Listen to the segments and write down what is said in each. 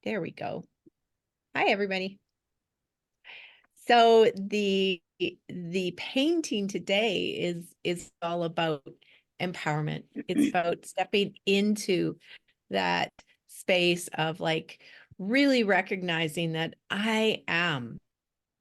There we go. Hi, everybody. So the painting today is all about empowerment. It's about stepping into that space of like really recognizing that I am,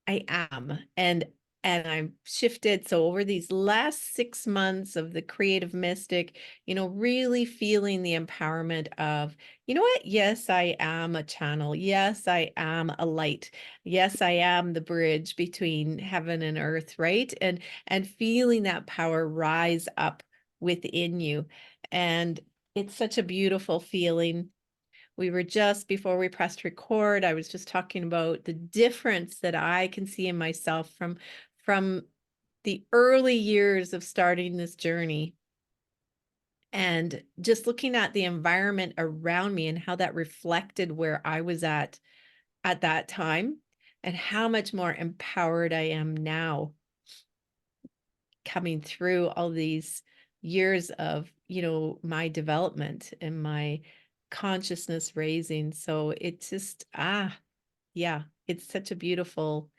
and I've shifted. So over these last 6 months of the creative mystic, really feeling the empowerment of, you know what? Yes, I am a channel. Yes, I am a light. Yes, I am the bridge between heaven and earth, right? And feeling that power rise up within you. And it's such a beautiful feeling. We were just before we pressed record, I was just talking about the difference that I can see in myself from the early years of starting this journey, and just looking at the environment around me and how that reflected where I was at that time, and how much more empowered I am now, coming through all these years of, my development and my consciousness raising. So it's just, yeah, it's such a beautiful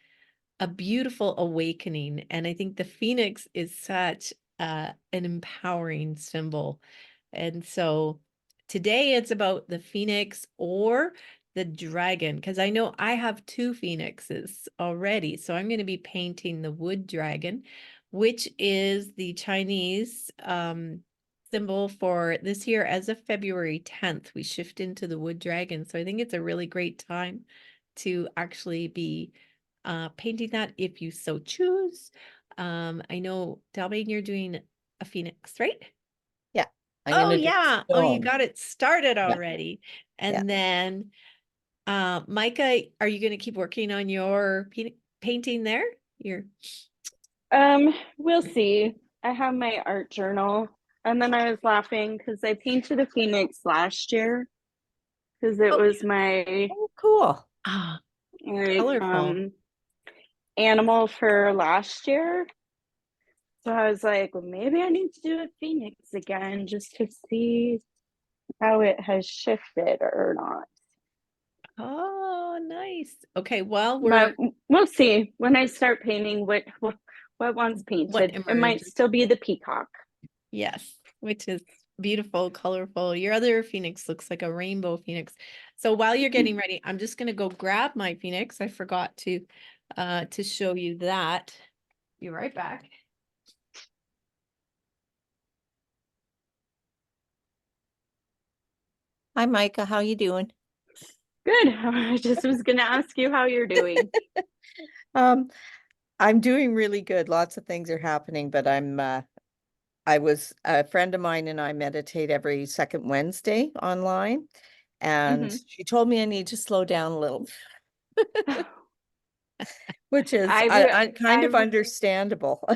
awakening. And I think the phoenix is such an empowering symbol. And so today it's about the phoenix or the dragon, because I know I have two phoenixes already. So I'm going to be painting the wood dragon, which is the Chinese symbol for this year. As of February 10th, we shift into the wood dragon. So I think it's a really great time to actually be painting that if you so choose. I know, Dalmain, you're doing a phoenix, right? Yeah, I'm Oh gonna do yeah. Oh, you stone. got it started Yeah, already. yeah. And then Micah, are you going to keep working on your painting there? Your We'll see. I have my art journal, and then I was laughing because I painted a phoenix last year because it Oh, was my Oh, cool. ah, like colorful. animal for last year. So I was like, well, maybe I need to do a phoenix again just to see how it has shifted or not. Oh, nice. Okay, well, But we'll see when I start painting what one's what painted. It might emerges. still be the peacock. Yes, which is beautiful, colorful. Your other phoenix looks like a rainbow phoenix. So while you're getting ready, I'm just going to go grab my phoenix. I forgot to show you that. Be right back. Hi, Micah. How you doing? Good. I just was going to ask you how you're doing. Um, I'm doing really good. Lots of things are happening, but I was a friend of mine and I meditate every second Wednesday online, and Mm-hmm. she told me I need to slow down a little, which is I kind of I understandable.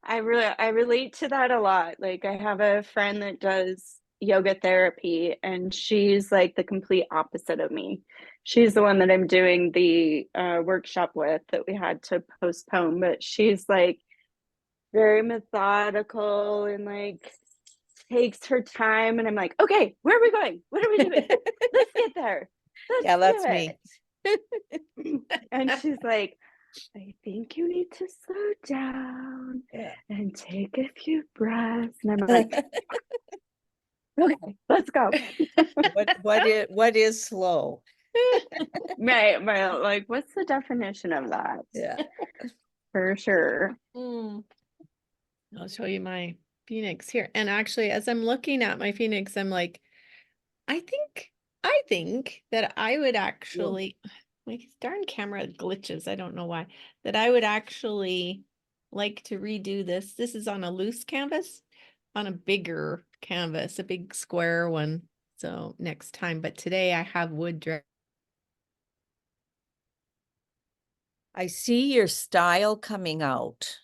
I relate to that a lot. Like I have a friend that does yoga therapy and she's like the complete opposite of me. She's the one that I'm doing the workshop with that we had to postpone, but she's like very methodical and like takes her time and I'm like, "Okay, where are we going? What are we doing? Let's get there. Let's Yeah, do that's me. it." And she's like, I think you need to slow down Yeah. and take a few breaths. And I'm like, okay, let's go. What is slow? Right. Like, what's the definition of that? Yeah. For sure. Mm. I'll show you my phoenix here. And actually, as I'm looking at my phoenix, I'm like, I think that I would actually, my darn camera glitches. I don't know why, that I would actually like to redo this. This is on a loose canvas, on a bigger canvas, a big square one. So next time, but today I have wood. I see your style coming out,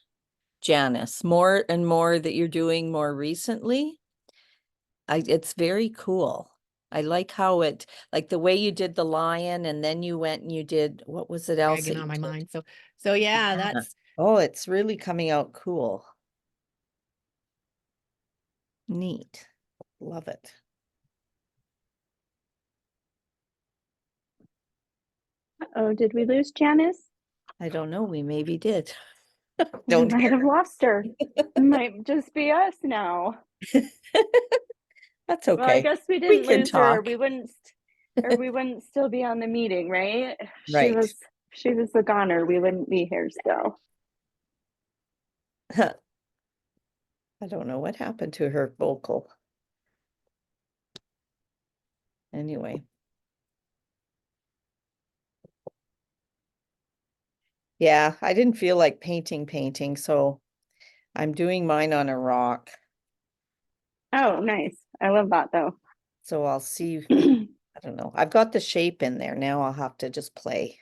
Janice, more and more that you're doing more recently. It's very cool. I like how like the way you did the lion and then you went and you did, what was it else Dragging that on you my did? mind. So yeah, Yeah. that's Oh, it's really coming out cool. Neat. Love it. Oh, did we lose Janice? I don't know. We maybe did. We Don't might hear. have lost her. It might just be us now. That's Well, I okay. guess we We didn't can lose her, talk. or we wouldn't still be on the meeting, right? She Right. was she was the goner. We wouldn't be here still. I don't know what happened to her vocal. Anyway. Yeah, I didn't feel like painting, so I'm doing mine on a rock. Oh, nice. I love that though. So I'll see. I don't know. I've got the shape in there. Now I'll have to just play.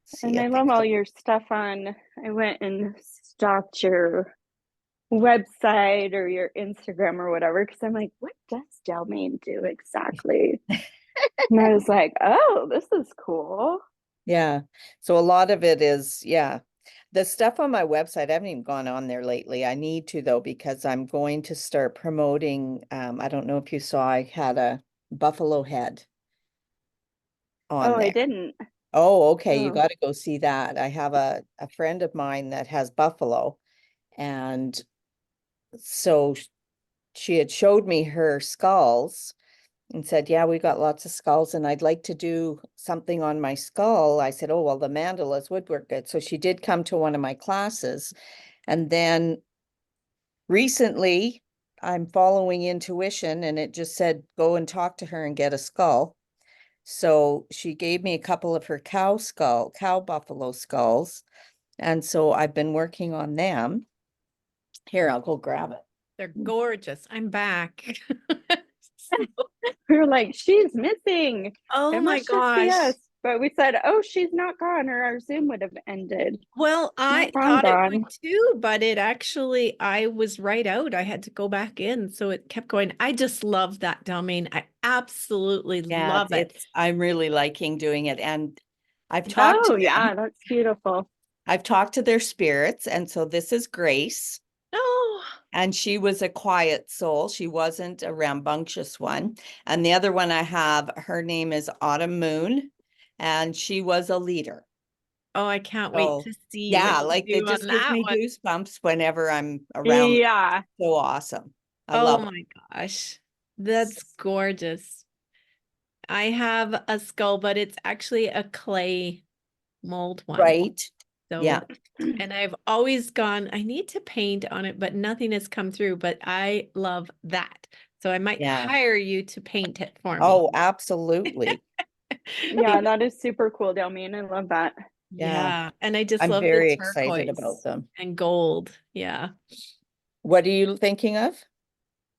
See And I if the love all your stuff on. I went and stalked your website or your Instagram or whatever because I'm like, what does Delmain do exactly? And I was like, oh, this is cool. Yeah. So a lot of it is, yeah. The stuff on my website, I haven't even gone on there lately. I need to though, because I'm going to start promoting. I don't know if you saw, I had a buffalo head on Oh, I there. didn't. Oh, okay. You Oh, got to go see that. I have a friend of mine that has buffalo, and so she had showed me her skulls and said, yeah, we got lots of skulls and I'd like to do something on my skull. I said, oh, well, the mandalas would work good. So she did come to one of my classes. And then recently I'm following intuition and it just said, go and talk to her and get a skull. So she gave me a couple of her cow buffalo skulls. And so I've been working on them. Here, I'll go grab it. They're gorgeous. I'm back. we were like, she's missing. Oh It my must just be us. gosh. But we said, oh, she's not gone, or our Zoom would have ended. Well, Not I gone, thought it would gone. too, but it actually, I was right out. I had to go back in. So it kept going. I just love that domain. I absolutely Yeah, love it. I'm really liking doing it. And I've talked Oh, to yeah, them. that's beautiful. I've talked to their spirits. And so this is Grace. Oh, And she was a quiet soul. She wasn't a rambunctious one. And the other one I have, her name is Autumn Moon, and she was a leader. oh, I can't wait So to see what yeah, you like it do on just gives that me one. goosebumps whenever I'm around them. Yeah. So awesome. I Oh love it. my gosh. That's gorgeous. I have a skull, but it's actually a clay mold one. Right. Yeah. So, and I've always gone, I need to paint on it, but nothing has come through. But I love that. So I might Yeah. hire you to paint it for me. Oh, absolutely. Yeah, that is super cool, Delmine. I love that. Yeah. Yeah. And I just I'm love the very excited about turquoise them. and gold. Yeah. What are you thinking of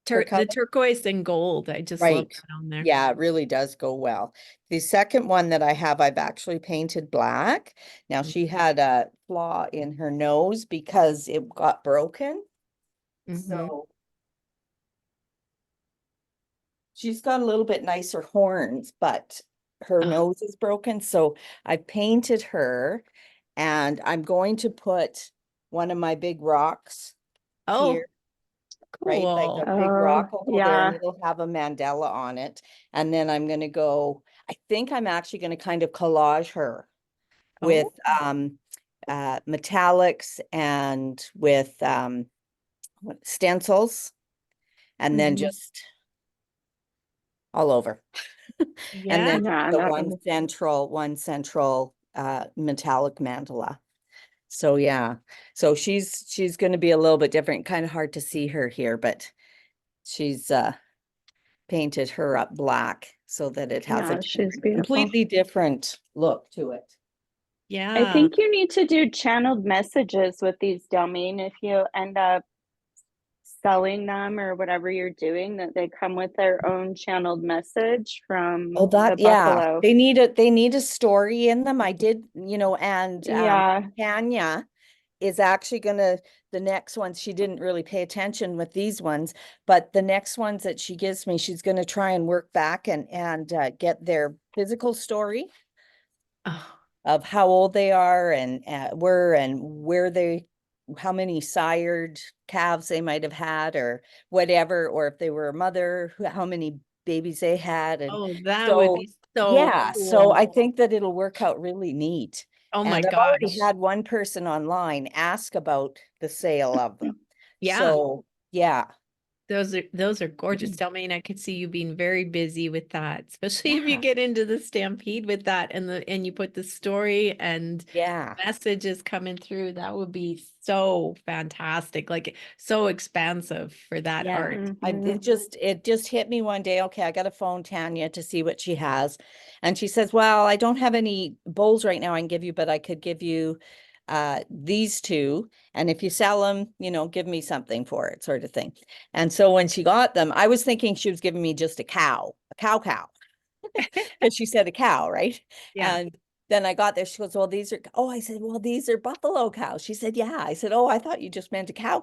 for color? The turquoise and gold. I just love Right. that on there. Yeah, it really does go well. The second one that I have, I've actually painted black. Now she had a flaw in her nose because it got broken. Mm-hmm. So she's got a little bit nicer horns, but her Oh, nose is broken. So I painted her and I'm going to put one of my big rocks oh, here, right? Like a cool. big Oh, rock will go there and yeah. it'll have a mandala on it. And then I'm going to go, I think I'm actually going to kind of collage her with Oh, metallics and with stencils and then Mhm. just all over. And yeah. then Yeah, the that one central metallic mandala. So yeah. So she's going to be a little bit different, kind of hard to see her here, but she's painted her up black so that it has a yeah, she's different, beautiful. completely different look to it. I Yeah. think you need to do channeled messages with these, Delmine, if you end up selling them or whatever you're doing, that they come with their own channeled message Oh, from the that, yeah, buffalo. they need a story in them. I did, and Yeah. Tanya is actually gonna, the next ones, she didn't really pay attention with these ones, but the next ones that she gives me, she's gonna try and work back and get their physical story Oh, of how old they are and were and where they, how many sired calves they might have had or whatever, or if they were a mother, how many babies they had. And oh, that would so be so Yeah, so I cool. think that it'll work out really neat. Oh my And I've already gosh. had one person online ask about the sale of them. Yeah. So, yeah. Those are gorgeous. Tell me, and I could see you being very busy with that, especially if you Yeah. get into the stampede with that and you put the story and Yeah. messages coming through. That would be so fantastic, like so expansive for that Yeah. art. Mhm. It just hit me one day. Okay, I got to phone Tanya to see what she has. And she says, well, I don't have any bowls right now I can give you, but I could give you these two. And if you sell them, give me something for it, sort of thing. And so when she got them, I was thinking she was giving me just a cow. Because she said a cow, right? Yeah. And then I got there. She goes, well, these are, oh, I said, well, these are buffalo cows. She said, yeah. I said, oh, I thought you just meant a cow.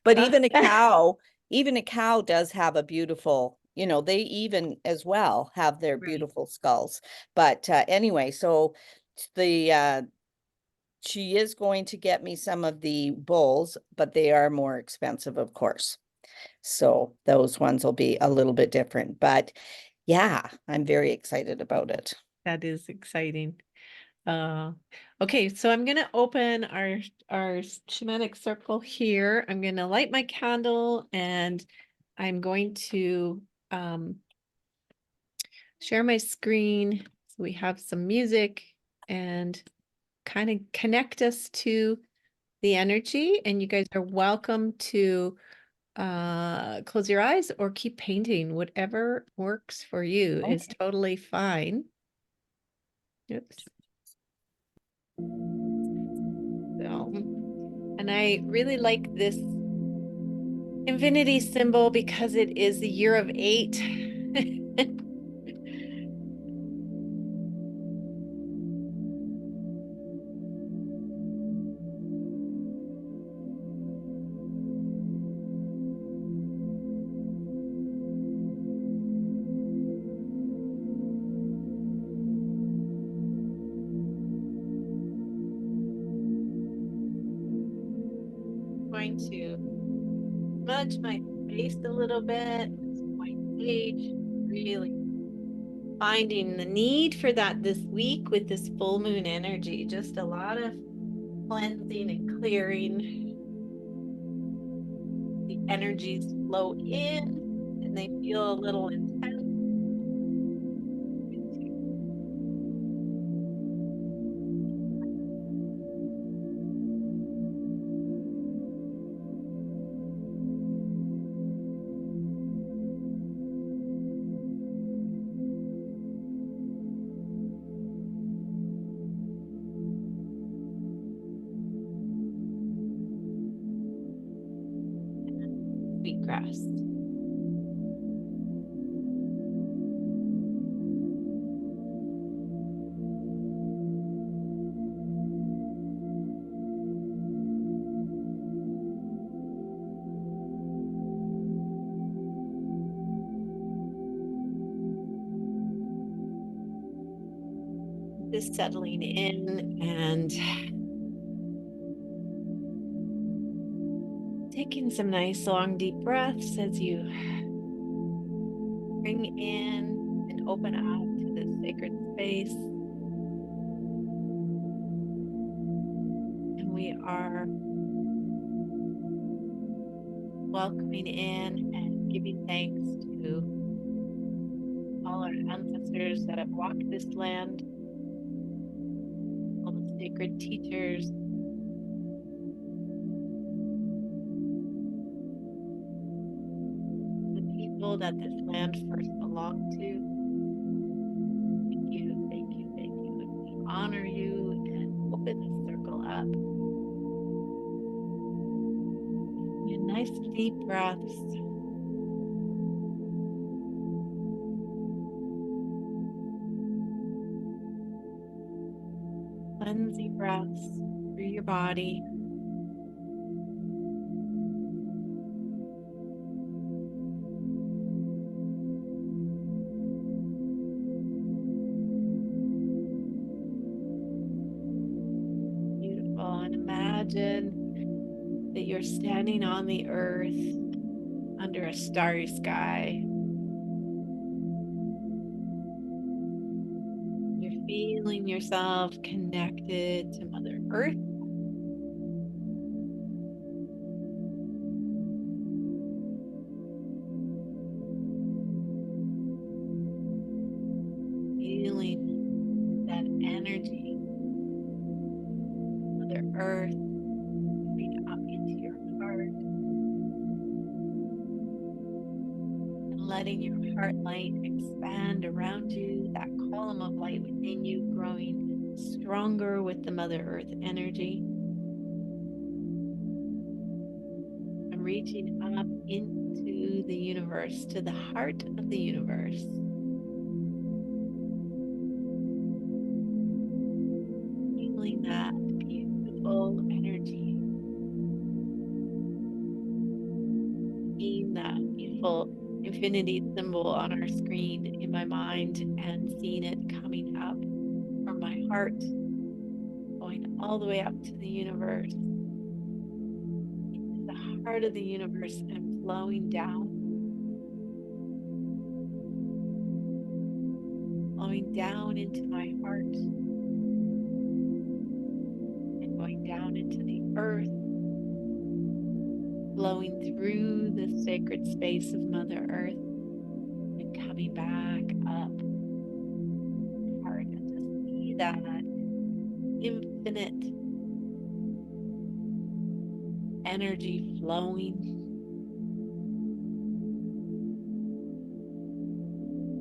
But even a cow does have a beautiful, they even as well have their Right. beautiful skulls. But anyway, so the, she is going to get me some of the bulls, but they are more expensive, of course. So those ones will be a little bit different, but yeah, I'm very excited about it. That is exciting. Uh, okay, so I'm gonna open our shamanic circle here. I'm gonna light my candle and I'm going to share my screen so we have some music and kind of connect us to the energy. And you guys are welcome to close your eyes or keep painting. Whatever works for you is Okay. totally fine. Oops. So, and I really like this infinity symbol because it is the year of 8. Going to smudge my face a little bit with some white sage, really finding the need for that this week with this full moon energy. Just a lot of cleansing and clearing. The energies flow in and they feel a little intense. Wheatgrass. Just settling in and taking some nice long deep breaths as you bring in and open out to this sacred space. And we are welcoming in and giving thanks to all our ancestors that have walked this land, all the sacred teachers, the people that this land first belonged to. Thank you, thank you, thank you. And we honor you and open this circle up. Your nice deep breaths. Cleansing breaths through your body. Beautiful. And imagine that you're standing on the earth under a starry sky. yourself connected to Mother Earth. Feeling that energy, Mother Earth, moving up into your heart and letting your heart light expand around you, that column of light within you growing stronger with the Mother Earth energy. And reaching up into the universe, to the heart of the universe. Feeling that beautiful energy. Seeing that beautiful infinity symbol on our screen in my mind and seeing it coming up from my heart, going all the way up to the universe, into the heart of the universe and flowing down into my heart and going down into the earth, flowing through the sacred space of Mother Earth and coming back up heart, and to see that infinite energy flowing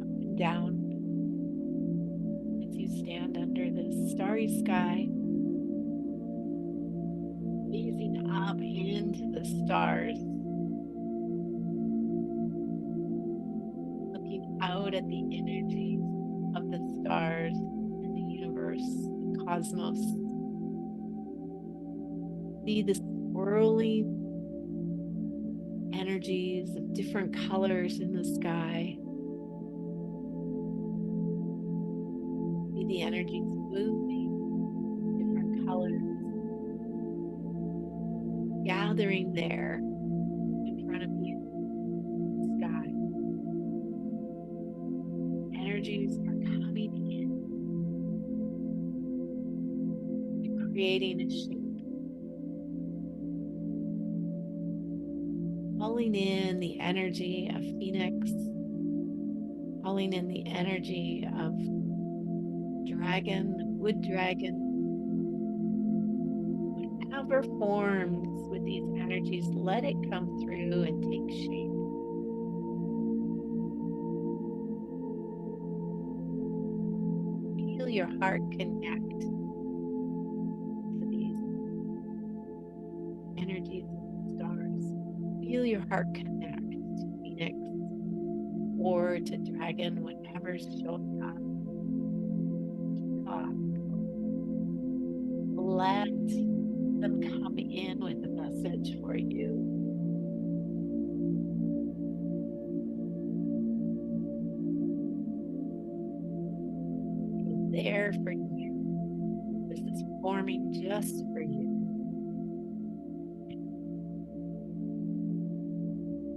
up and down as you stand under this starry sky, gazing up into the stars, looking out at the energies of the stars and the universe, the cosmos. See the swirling energies of different colors in the sky. See the energies moving, different colors, gathering there in front of you, sky. Energies are coming in and creating a shape, calling in the energy of Phoenix, calling in the energy of dragon, wood dragon, whatever forms with these energies, let it come through and take shape. Feel your heart connect to these energies of the stars. Feel your heart connect to Phoenix or to dragon, whatever's showing up. Let them come in with a message for you. It's there for you. This is forming just for you.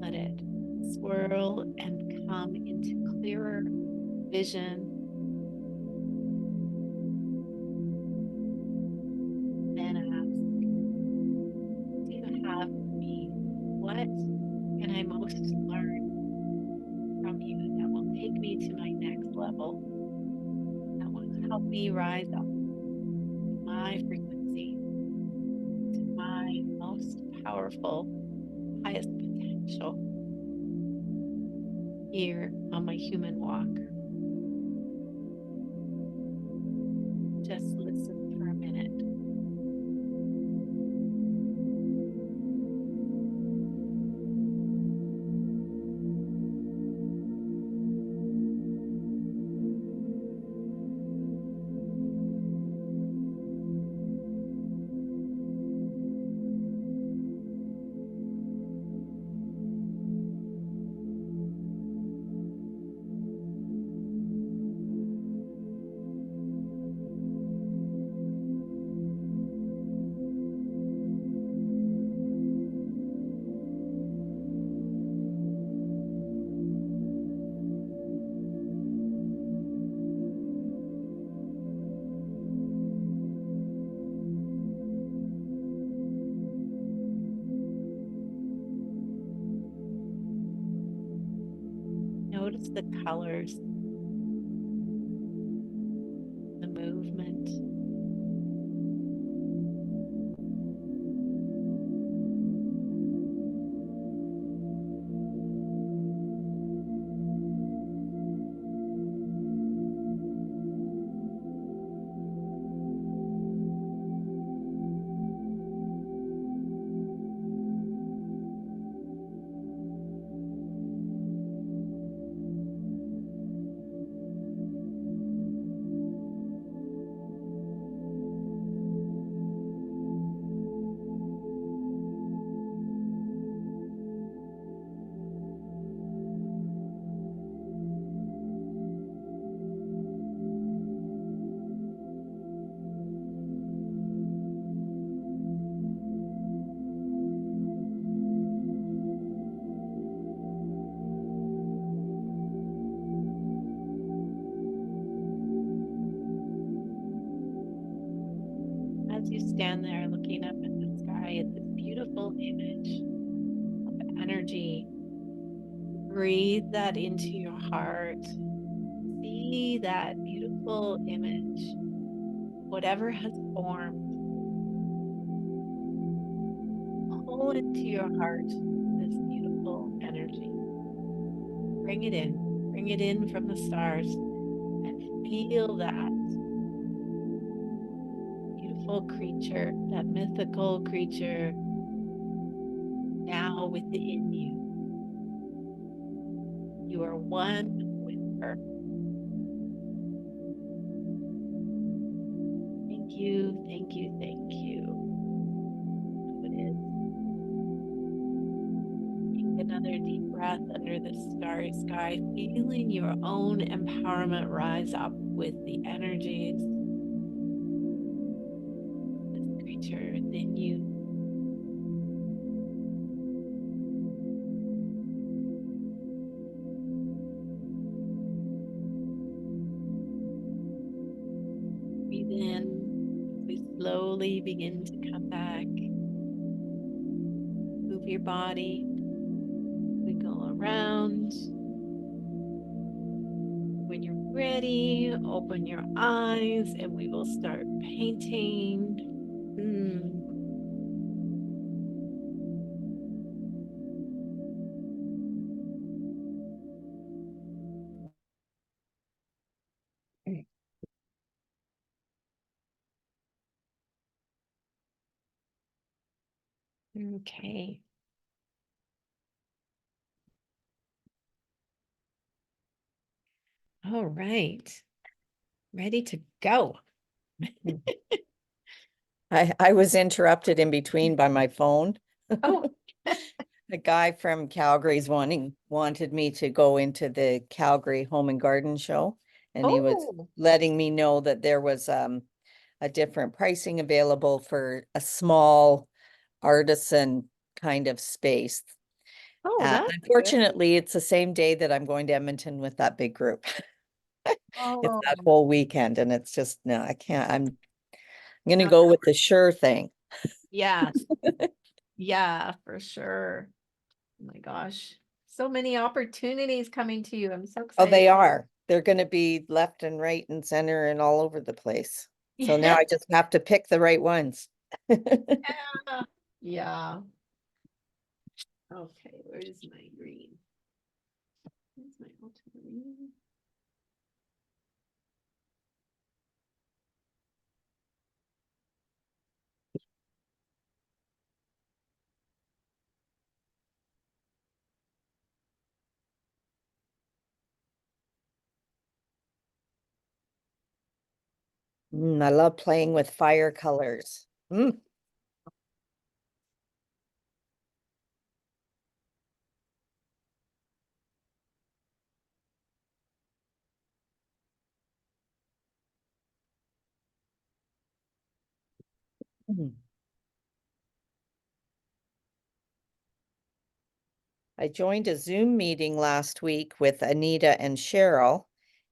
Let it swirl and come into clearer vision. Then ask, what do you have for me? What can I most learn from you that will take me to my next level? That will help me rise up to my frequency, to my most powerful, highest potential here on my human walk. Just listen for a minute. Notice the colors, the movement. As you stand there looking up at the sky at this beautiful image of energy, breathe that into your heart. See that beautiful image, whatever has formed. Pull into your heart this beautiful energy. Bring it in from the stars, and feel that beautiful creature, that mythical creature now within you. You are one with her. Thank you, thank you, thank you. It is. Take another deep breath under the starry sky, feeling your own empowerment rise up with the energies of this creature within you. Breathe in as we slowly begin to come back. Move your body. We go around. When you're ready, open your eyes and we will start painting. Okay. All right. Ready to go. I was interrupted in between by my phone. Oh, The guy from Calgary's wanted me to go into the Calgary Home and Garden Show, and he was oh, letting me know that there was a different pricing available for a small artisan kind of space. oh, that's good. Unfortunately, it's the same day that I'm going to Edmonton with that big group. It's Oh, that whole weekend, and it's just no, I can't. I'm gonna no. go with the sure thing. Yes. Yeah, for sure. Oh my gosh. So many opportunities coming to you. I'm so Oh, they excited. are. They're going to be left and right and center and all over the place. So now Yeah. I just have to pick the right ones. Yeah. Okay, where's my green? Where's my ultramarine? I love playing with fire colors. Mm. I joined a Zoom meeting last week with Anita and Cheryl,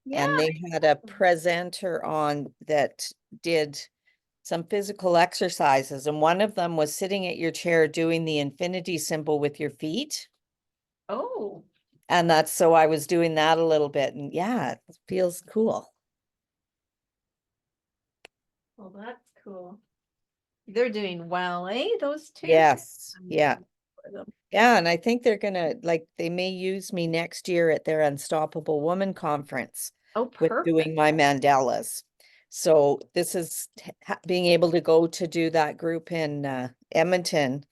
Yeah. and they had a presenter on that did some physical exercises, and one of them was sitting at your chair doing the infinity symbol with your feet. Oh, And that's, so I was doing that a little bit, and yeah, it feels cool. Well, that's cool. They're doing well, eh? Those two? Yes, I'm yeah. happy for them. Yeah, and I think they're gonna, like, they may use me next year at their Unstoppable Woman conference Oh, with doing perfect. my mandalas. So this is being able to go to do that group in Edmonton.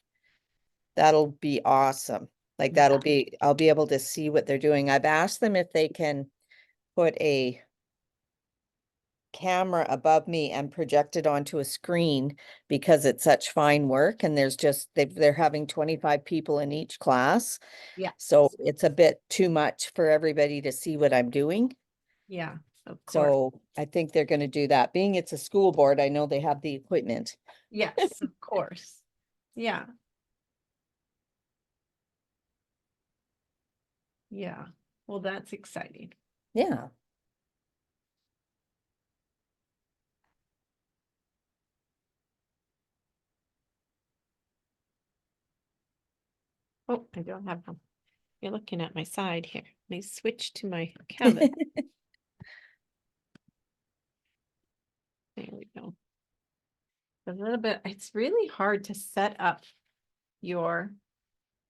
That'll be awesome. Like Yeah. I'll be able to see what they're doing. I've asked them if they can put a camera above me and project it onto a screen because it's such fine work, and there's just they're having 25 people in each class. Yeah. So it's a bit too much for everybody to see what I'm doing. Yeah, of course. So I think they're going to do that. Being it's a school board, I know they have the equipment. Yes, of course. Yeah. Yeah. Well, that's exciting. Yeah. Oh, I don't have them. You're looking at my side here. Let me switch to my canvas. There we go. A little bit, it's really hard to set up your,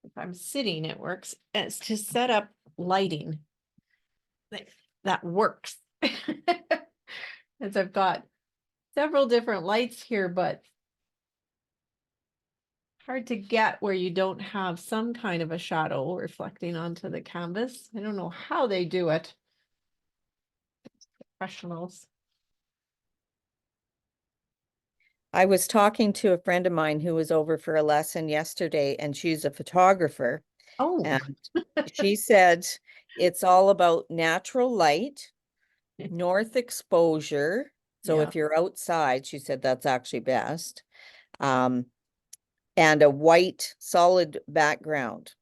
if I'm sitting, it works. It's to set up lighting that, that works. As I've got several different lights here, but hard to get where you don't have some kind of a shadow reflecting onto the canvas. I don't know how they do it. Professionals. I was talking to a friend of mine who was over for a lesson yesterday, and she's a photographer. Oh, And she said it's all about natural light, north exposure. So yeah, if you're outside, she said that's actually best. Um, and a white solid background.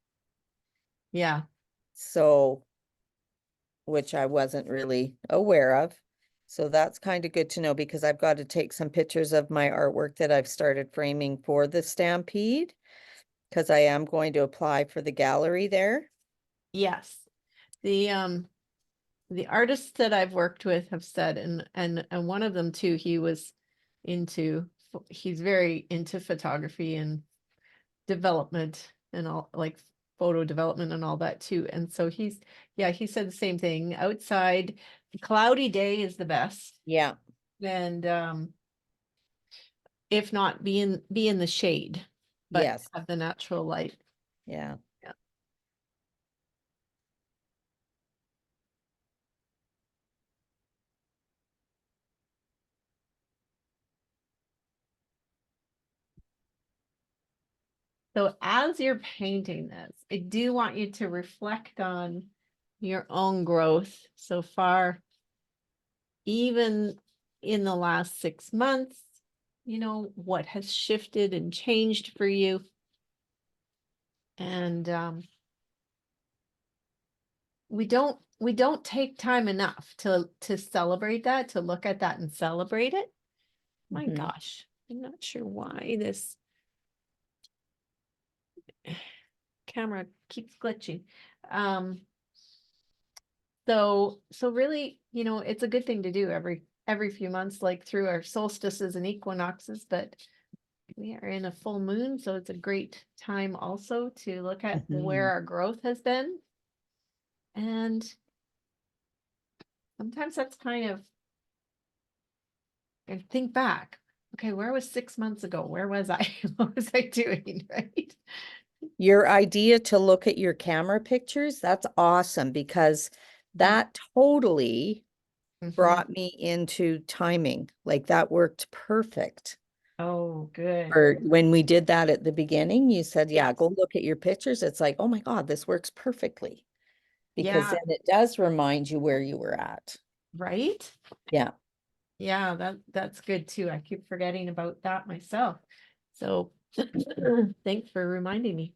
yeah. So, which I wasn't really aware of. So that's kind of good to know because I've got to take some pictures of my artwork that I've started framing for the Stampede because I am going to apply for the gallery there. Yes. The artists that I've worked with have said, and one of them too, he's very into photography and development and all, like photo development and all that too. And so he said the same thing. Outside, cloudy day is the best. Yeah. And if not, be in the shade, but Yes. have the natural light. Yeah. Yeah. So as you're painting this, I do want you to reflect on your own growth so far, even in the last 6 months, what has shifted and changed for you. And we don't take time enough to celebrate that, to look at that and celebrate it. My Mhm. gosh, I'm not sure why this camera keeps glitching. Um, so really, it's a good thing to do every few months, like through our solstices and equinoxes, but we are in a full moon, so it's a great time also to look at where Mhm. our growth has been. And sometimes that's kind of, and think back, okay, where was 6 months ago? Where was I? What was I doing? Right? Your idea to look at your camera pictures, that's awesome because that totally Mhm. brought me into timing. Like that worked perfect. Oh, good. Or when we did that at the beginning, you said, yeah, Yes. go look at your pictures. It's like, oh my God, this works perfectly. Because Yeah, then it does remind you where you were at. right? Yeah. Yeah, that's good too. I keep forgetting about that myself. So thanks for reminding me.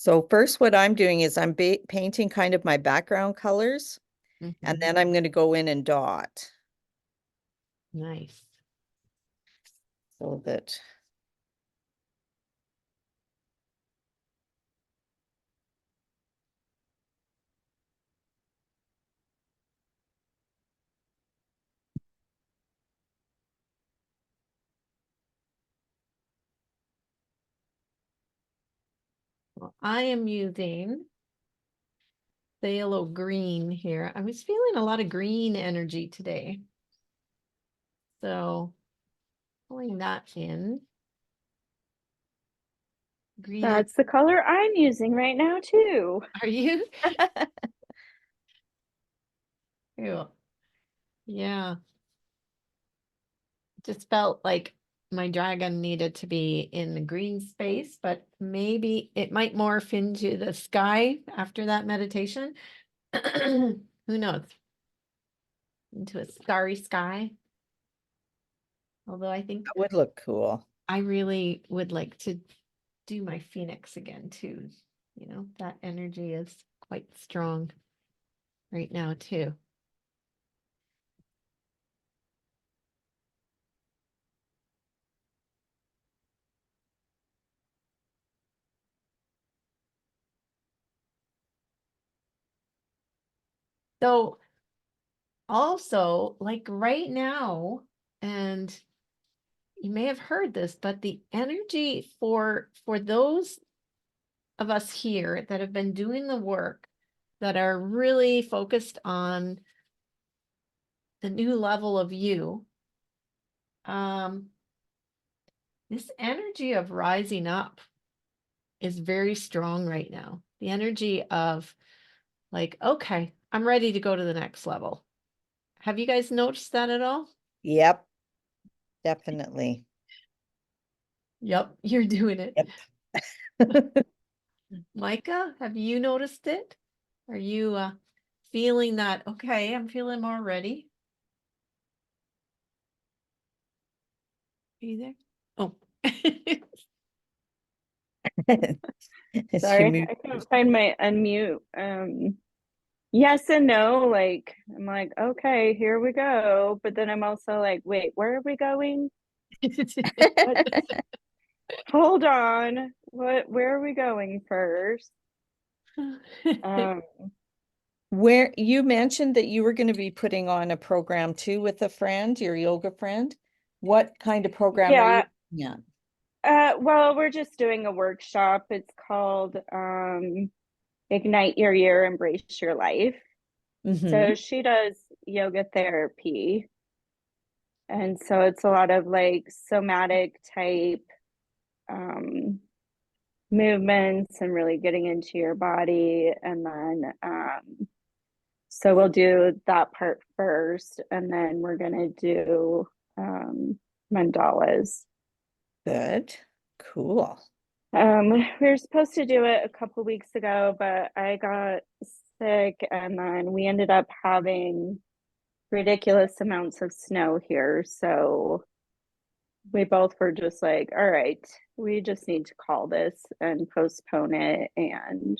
So first, what I'm doing is I'm painting kind of my background colors, and Mhm. then I'm going to go in and dot Nice. so that Well, I am using the yellow green here. I was feeling a lot of green energy today. So pulling that in. Green is, That's the color I'm using right now too. are you? Ew. Yeah. Just felt like my dragon needed to be in the green space, but maybe it might morph into the sky after that meditation. Who knows? Into a starry sky. Although I think that would look cool. I really would like to do my phoenix again too. You know, that energy is quite strong right now too. So also, like right now, and you may have heard this, but the energy for those of us here that have been doing the work, that are really focused on the new level of you, um, this energy of rising up is very strong right now. The energy of like, okay, I'm ready to go to the next level. Have you guys noticed that at all? Yep, definitely. Yep, you're doing it. Yep. Micah, have you noticed it? Are you feeling that, okay, I'm feeling more ready? Are you there? Oh. She Sorry, moved. I couldn't find my unmute. Yes and no. Like, I'm like, okay, here we go. But then I'm also like, wait, where are we going? What? Hold on. Where are we going first? Um, Where you mentioned that you were going to be putting on a program too with a friend, your yoga friend. What kind of program are you yeah. looking at? Well, we're just doing a workshop. It's called Ignite Your Year, Embrace Your Life. Mm-hmm. So she does yoga therapy. And so it's a lot of like somatic type um, movements and really getting into your body. And then, so we'll do that part first, and then we're going to do mandalas. Good. Cool. We were supposed to do it a couple weeks ago, but I got sick, and then we ended up having ridiculous amounts of snow here. So we both were just like, all right, we just need to call this and postpone it. And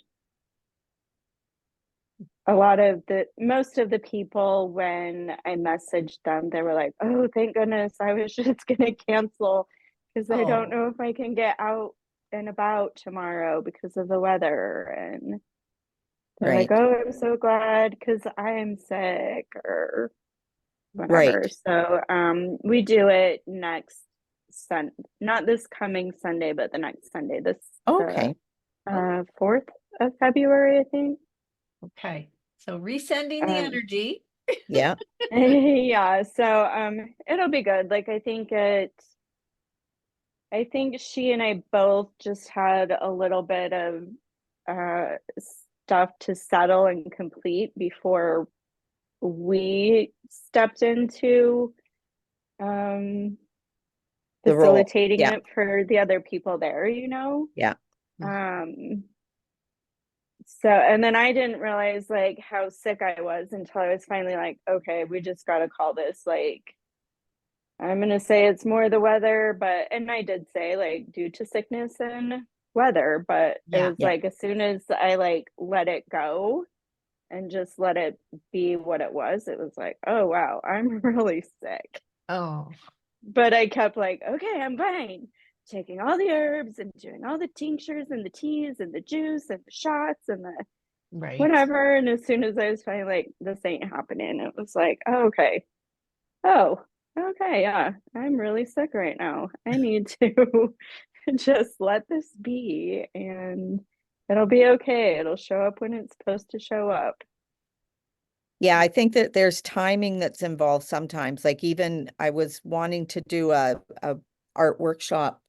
most of the people, when I messaged them, they were like, oh, thank goodness, I was just going to cancel because I don't Oh, know if I can get out and about tomorrow because of the weather. And they're like, right. oh, I'm so glad because I am sick or whatever. Right. So we do it next Sun, not this coming Sunday, but the next Sunday, this the Okay. 4th of February, I think. Okay, so resending the Um, energy. Yeah. yeah, so it'll be good. Like I think she and I both just had a little bit of uh stuff to settle and complete before we stepped into um The role. facilitating Yeah. it for the other people there, you know? Yeah. Um, so, and then I didn't realize like how sick I was until I was finally like, okay, we just got to call this. Like, I'm going to say it's more the weather, but, and I did say like due to sickness and weather, but it Yeah. was like as soon as I like let it go and just let it be what it was like, oh wow, I'm really sick. Oh, But I kept like, okay, I'm fine. Taking all the herbs and doing all the tinctures and the teas and the juice and the shots and the right. whatever. And as soon as I was finally like, this ain't happening, it was like, oh, okay. Oh, okay, yeah, I'm really sick right now. I need to just let this be and it'll be okay. It'll show up when it's supposed to show up. Yeah, I think that there's timing that's involved sometimes. Like even I was wanting to do a art workshop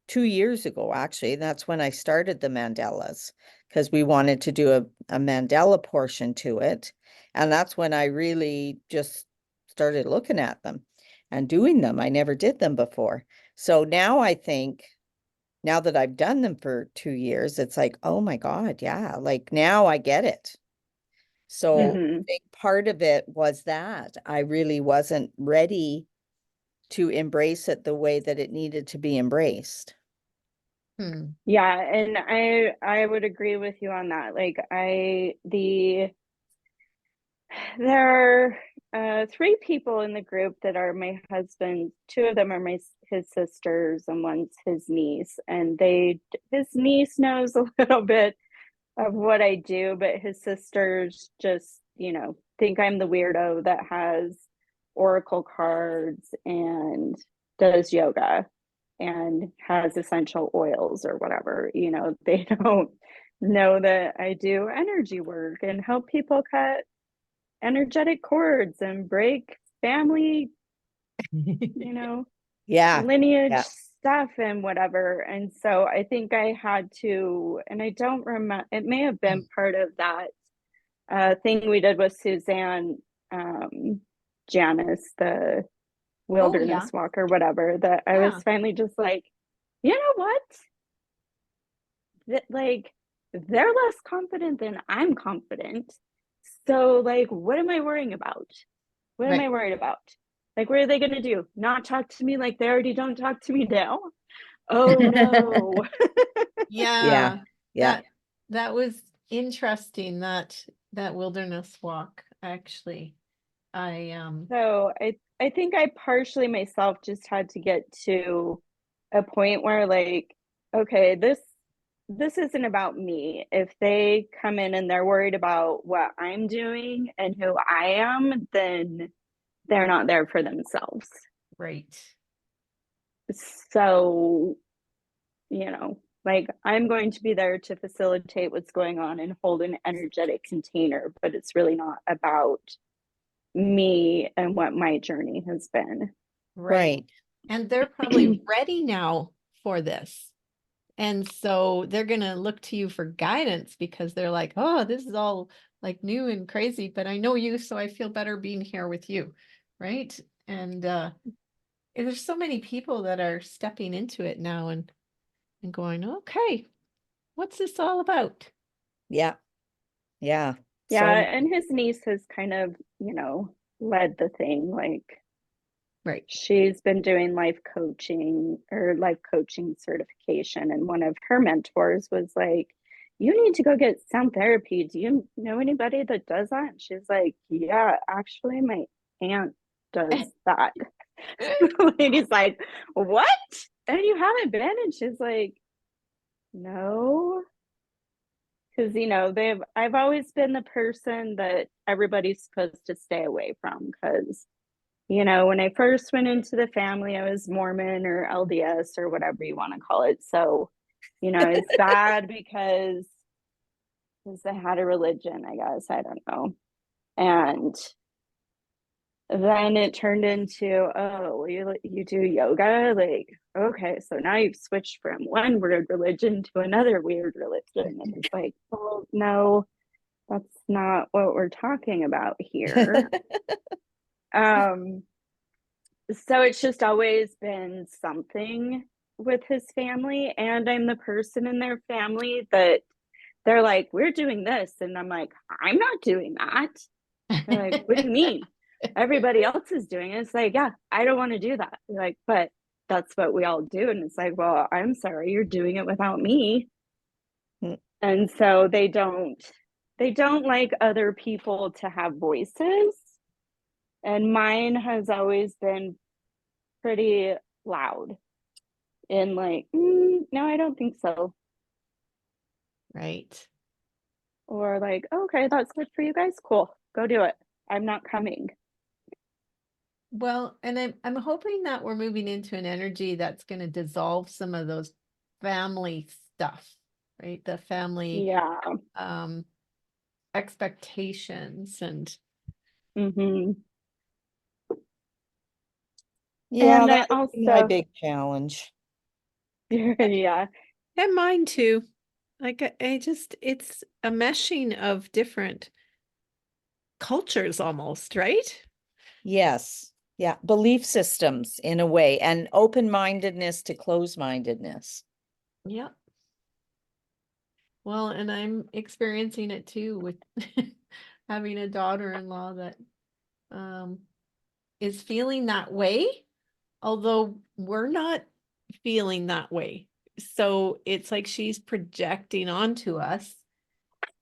2 years ago, actually. That's when I started the mandalas because we wanted to do a mandala portion to it. And that's when I really just started looking at them and doing them. I never did them before. So now I think, now that I've done them for 2 years, it's like, oh my God, yeah, like now I get it. So I Hmm. think part of it was that I really wasn't ready to embrace it the way that it needed to be embraced. Hmm. Yeah, and I would agree with you on that. Like there are three people in the group that are my husband. Two of them are his sisters, and one's his niece. And his niece knows a little bit of what I do, but his sisters just, think I'm the weirdo that has oracle cards and does yoga and has essential oils or whatever. They don't know that I do energy work and help people cut energetic cords and break family, you know, Yeah. lineage Yeah. stuff and whatever. And so I think I had to, and I don't remember, it may have been part of that thing we did with Suzanne Janice, the Oh, yeah. wilderness walk or whatever, that I was Yeah. finally just like, you know what? That like they're less confident than I'm confident. So like, what am I worrying about? What am I Right. worried about? Like, what are they gonna do? Not talk to me like they already don't talk to me now? Oh no. Yeah. Yeah. Yeah. That that was interesting, that wilderness walk, actually. I So I think I partially myself just had to get to a point where like, okay, this isn't about me. If they come in and they're worried about what I'm doing and who I am, then they're not there for themselves. right. So, like I'm going to be there to facilitate what's going on and hold an energetic container, but it's really not about me and what my journey has been. Right. Right. And they're probably ready now for this. And so they're going to look to you for guidance because they're like, oh, this is all like new and crazy, but I know you, so I feel better being here with you. Right. And there's so many people that are stepping into it now and going, okay, what's this all about? Yeah. Yeah. Yeah, So and his niece has kind of, led the thing. Like Right. she's been doing life coaching certification. And one of her mentors was like, you need to go get sound therapy. Do you know anybody that does that? And she's like, yeah, actually, my aunt does that. The lady's like, what? And you haven't been? And she's like, no. Because I've always been the person that everybody's supposed to stay away from. Because when I first went into the family, I was Mormon or LDS or whatever you want to call it. So it's bad because I had a religion, I guess. I don't know. And then it turned into, oh, you do yoga? Like, okay, so now you've switched from one weird religion to another weird religion. And it's like, well, no, that's not what we're talking about here. Um, so it's just always been something with his family. And I'm the person in their family that they're like, we're doing this. And I'm like, I'm not doing that. They're like, what do you mean? Everybody else is doing it. It's like, yeah, I don't want to do that. They're like, but that's what we all do. And it's like, well, I'm sorry, you're doing it without me. And so they don't like other people to have voices. And mine has always been pretty loud in like, no, I don't think so. Right. Or like, okay, that's good for you guys. Cool. Go do it. I'm not coming. Well, and I'm hoping that we're moving into an energy that's going to dissolve some of those family stuff, right? The family Yeah. um expectations and Hmm. Yeah, And I that would be my also, big challenge. yeah. mine too. Like I just it's a meshing of different cultures almost, right? Yes. Yeah. Belief systems in a way, and open-mindedness to close-mindedness. Yeah. Well, and I'm experiencing it too with having a daughter-in-law that um is feeling that way, although we're not feeling that way. So it's like she's projecting onto us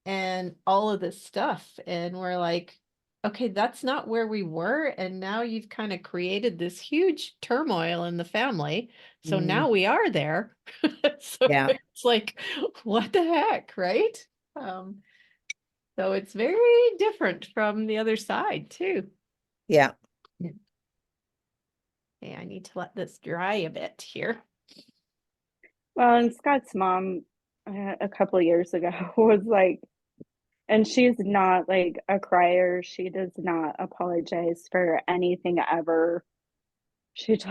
and all of this stuff. And we're like, okay, that's not where we were. And now you've kind of created this huge turmoil in the family. So Mm, now we are there. So yeah. it's like, what the heck, right? Um, so it's very different from the other side too. Yeah. Okay, I need to let this dry a bit here. Well, and Scott's mom a couple years ago was like, and she's not like a crier. She does not apologize for anything ever. She's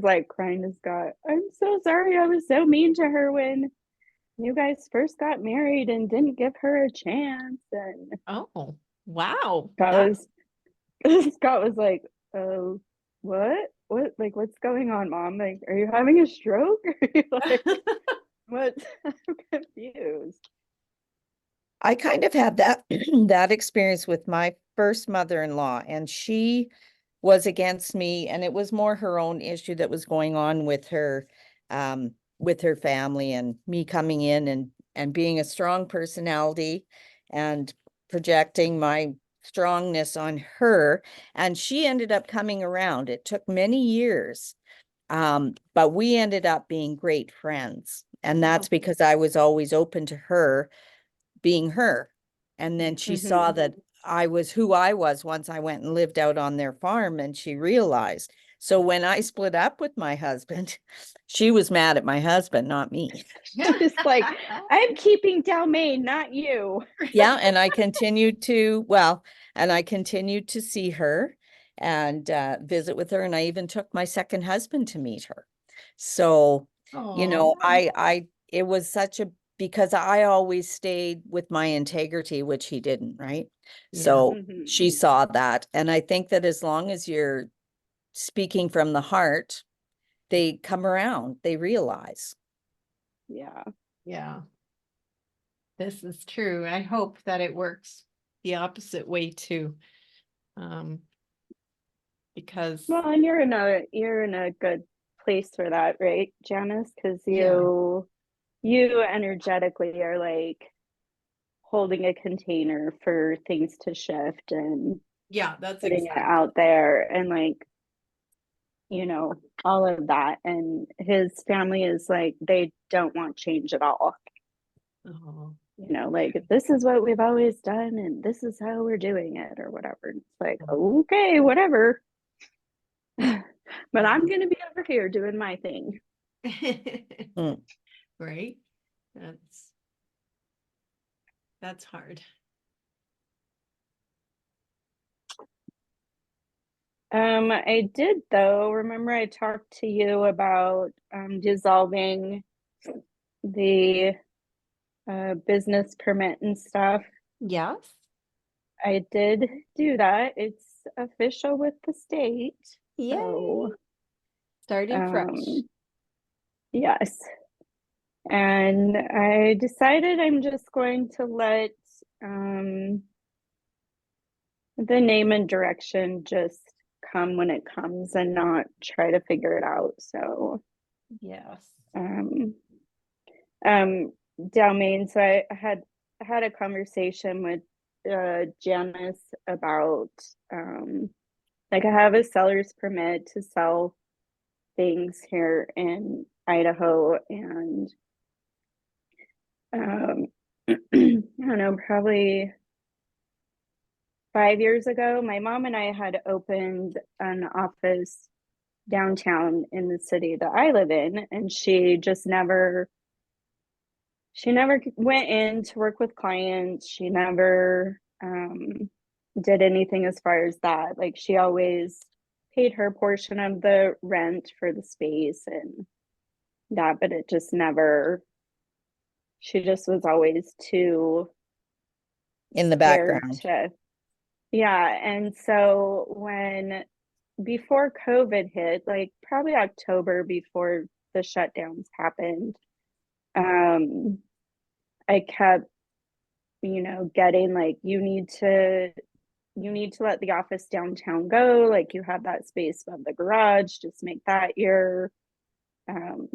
like crying to Scott. I'm so sorry. I was so mean to her when you guys first got married and didn't give her a chance. And Oh, wow. Scott That's was Scott was like, oh, what? What? Like, what's going on, Mom? Like, are you having a stroke? Are you like, what? I'm confused. I kind of had that that experience with my first mother-in-law, and she was against me, and it was more her own issue that was going on with her family, and me coming in and being a strong personality and projecting my strongness on her, and she ended up coming around. It took many years, but we ended up being great friends, and that's because I was always open to her being her. And then she saw Hmm. that I was who I was once I went and lived out on their farm, and she realized. So when I split up with my husband, she was mad at my husband, not me. She's like, I'm keeping Dalmain, not you. Yeah, and I continued to, well, and I continued to see her and visit with her, and I even took my second husband to meet her. So, Oh, it was such a, because I always stayed with my integrity, which he didn't, right? yeah. So Hmm. she saw that. And I think that as long as you're speaking from the heart, they come around, they realize. Yeah. Yeah. This is true. I hope that it works the opposite way too. Um, because Well, and you're in a good place for that, right, Janice? Because yeah, you energetically are like holding a container for things to shift and yeah, that's putting it exactly. out there and like, you know, all of that. And his family is like, they don't want change at all. Oh, Like this is what we've always done and this is how we're doing it or whatever. And it's like, okay, whatever. But I'm gonna be over here doing my thing. Mm. right? That's that's hard. I did though. Remember I talked to you about dissolving the business permit and stuff. Yes. I did do that. It's official with the state. So, Yay. Starting fresh. um, yes. And I decided I'm just going to let um, the name and direction just come when it comes and not try to figure it out. So, Yes. um, um, down Main. So I had a conversation with Janice about like I have a seller's permit to sell things here in Idaho, and I don't know, probably 5 years ago, my mom and I had opened an office downtown in the city that I live in, and she never went in to work with clients. She never did anything as far as that. Like she always paid her portion of the rent for the space and that, but it just never, she just was always too In the scared background. to, yeah. And so before COVID hit, like probably October before the shutdowns happened, I kept, getting like, you need to let the office downtown go. Like you have that space above the garage, just make that um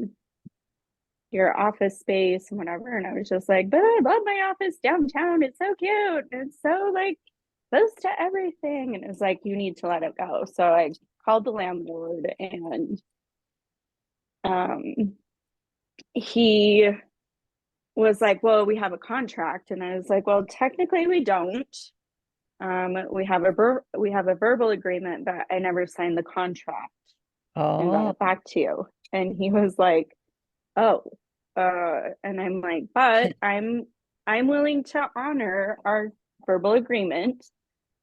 your office space and whatever. And I was just like, but I love my office downtown. It's so cute. It's so like close to everything. And it was like, you need to let it go. So I called the landlord, and he was like, well, we have a contract. And I was like, well, technically we don't. We have a verbal agreement, but I never signed the contract and got Oh, it back to you. And he was like, oh, and I'm like, but I'm willing to honor our verbal agreement.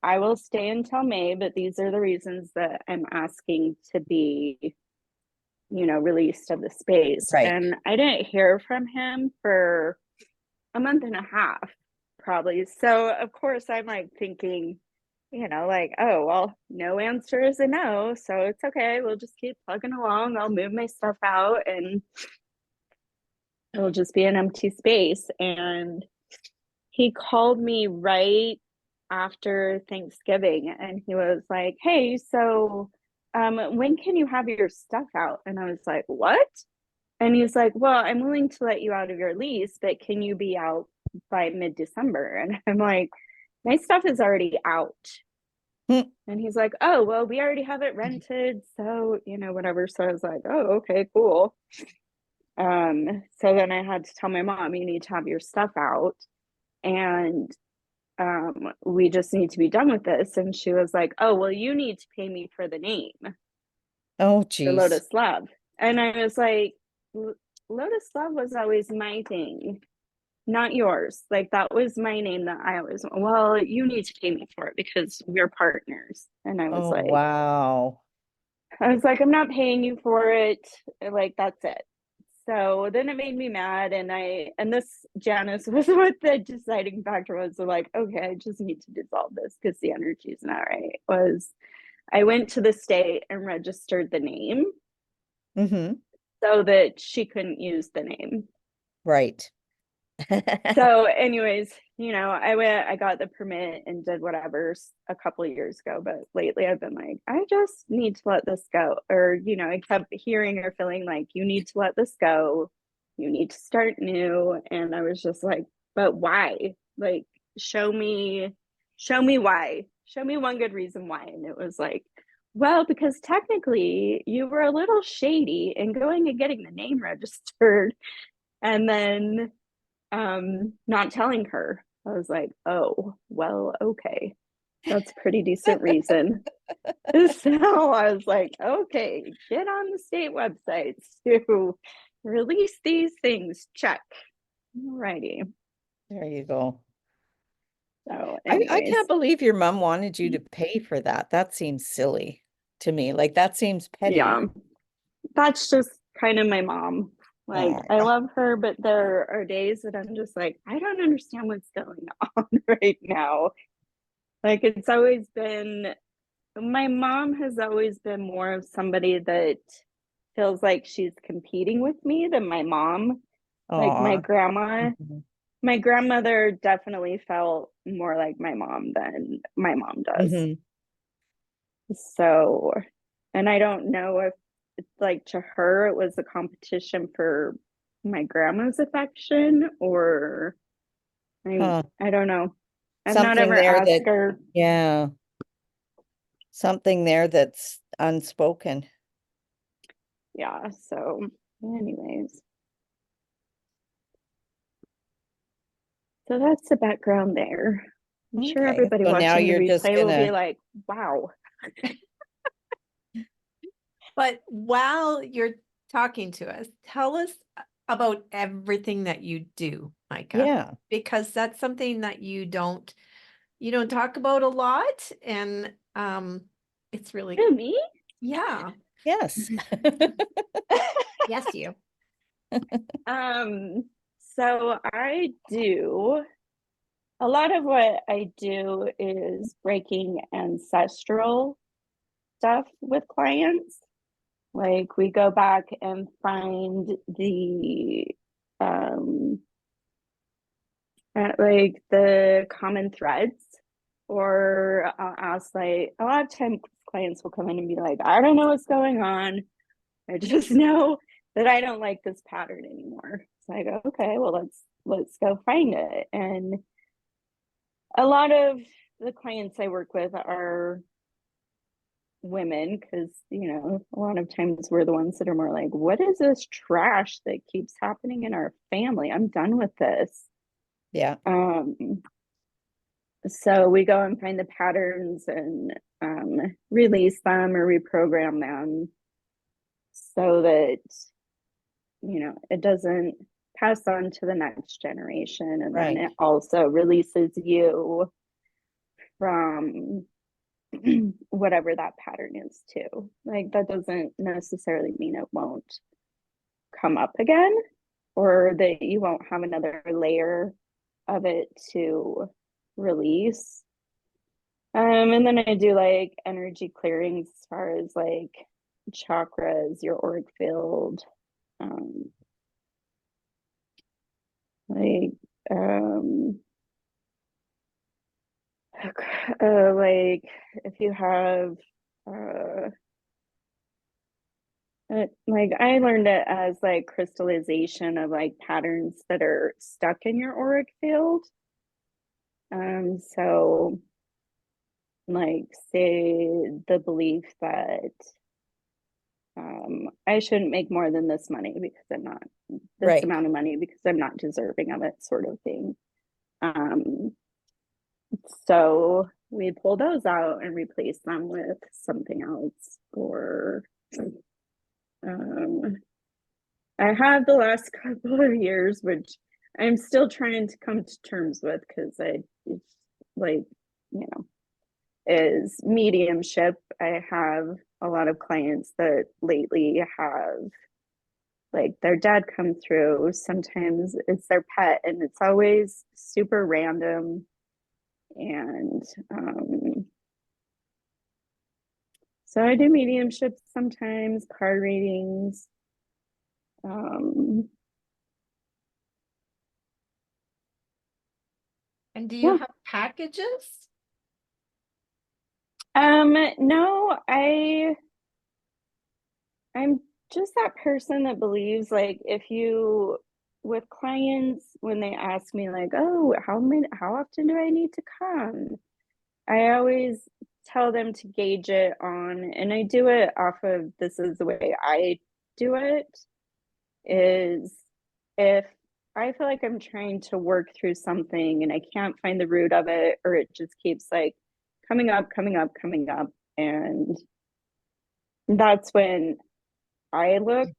I will stay until May, but these are the reasons that I'm asking to be, released of the space. right. And I didn't hear from him for a month and a half, probably. So of course I'm like thinking, like, oh, well, no answer is a no. So it's okay. We'll just keep plugging along. I'll move my stuff out and it'll just be an empty space. And he called me right after Thanksgiving, and he was like, hey, so when can you have your stuff out? And I was like, what? And he's like, well, I'm willing to let you out of your lease, but can you be out by mid-December? And I'm like, my stuff is already out. Hmm. And he's like, oh, well, we already have it rented. So, whatever. So I was like, oh, okay, cool. So then I had to tell my mom, you need to have your stuff out. And we just need to be done with this. And she was like, oh, well, you need to pay me for the name, Oh, for geez. Lotus Love. And I was like, Lotus Love was always my thing, not yours. Like that was my name that I always, well, you need to pay me for it because we're partners. And Oh, wow. I was like, I'm not paying you for it. Like, that's it. So then it made me mad. And this Janice was what the deciding factor was. So like, okay, I just need to dissolve this because the energy is not right. I went to the state and registered the name Mm-hmm. so that she couldn't use the name. Right. So anyways, I got the permit and did whatever a couple of years ago, but lately I've been like, I just need to let this go. Or, I kept hearing or feeling like you need to let this go. You need to start new. And I was just like, but why? Like, show me why. Show me one good reason why. And it was like, well, because technically you were a little shady in going and getting the name registered and then not telling her. I was like, oh, well, okay. That's a pretty decent reason. So I was like, okay, get on the state websites to release these things. Check. Alrighty. There you go. So, I anyways, can't believe your mom wanted you to pay for that. That seems silly to me. Like that seems petty. yeah, that's just kind of my mom. Like, Oh, I love her, but there are days that I'm just like, I don't understand what's going on right now. Like, it's always been my mom has always been more of somebody that feels like she's competing with me than my mom. Like oh. my grandmother definitely felt more like my mom than my mom does. Hmm. So, and I don't know if it's like to her it was a competition for my grandma's affection, or Huh. I don't know. I've not Something ever there asked that, her. yeah, something there that's unspoken. Yeah, so anyways. So that's the background there. I'm sure Okay, everybody so now watching the you're just replay will be gonna, like, wow. But while you're talking to us, tell us about everything that you do, Micah, yeah, because that's something that you don't talk about a lot, and it's really, Who, me? yeah. yes. Yes, you. So I do a lot of what I do is breaking ancestral stuff with clients. Like we go back and find the like the common threads, or I'll ask, like a lot of times clients will come in and be like, I don't know what's going on. I just know that I don't like this pattern anymore. So I go, okay, well let's go find it. And a lot of the clients I work with are women, because a lot of times we're the ones that are more like, what is this trash that keeps happening in our family? I'm done with this. Yeah, So we go and find the patterns and release them or reprogram them so that it doesn't pass on to the next generation, and then right, it also releases you from whatever that pattern is too. Like that doesn't necessarily mean it won't come up again, or that you won't have another layer of it to release. And then I do like energy clearings as far as like chakras, your auric field, um, like like if you have like I learned it as like crystallization of like patterns that are stuck in your auric field. So like say the belief that I shouldn't make more than this money because I'm not this right. amount of money because I'm not deserving of it, sort of thing. Um, so we pull those out and replace them with something else. Or um, I have the last couple of years, which I'm still trying to come to terms with, because it's like, is mediumship. I have a lot of clients that lately have like their dad come through. Sometimes it's their pet, and it's always super random. And so I do mediumship sometimes, card readings. Um, And do you yeah. have packages? No, I'm just that person that believes, like, if you with clients, when they ask me like, oh, how often do I need to come? I always tell them to gauge it on, and I do it off of, this is the way I do it, is if I feel like I'm trying to work through something and I can't find the root of it, or it just keeps like coming up, coming up, coming up, and that's when I look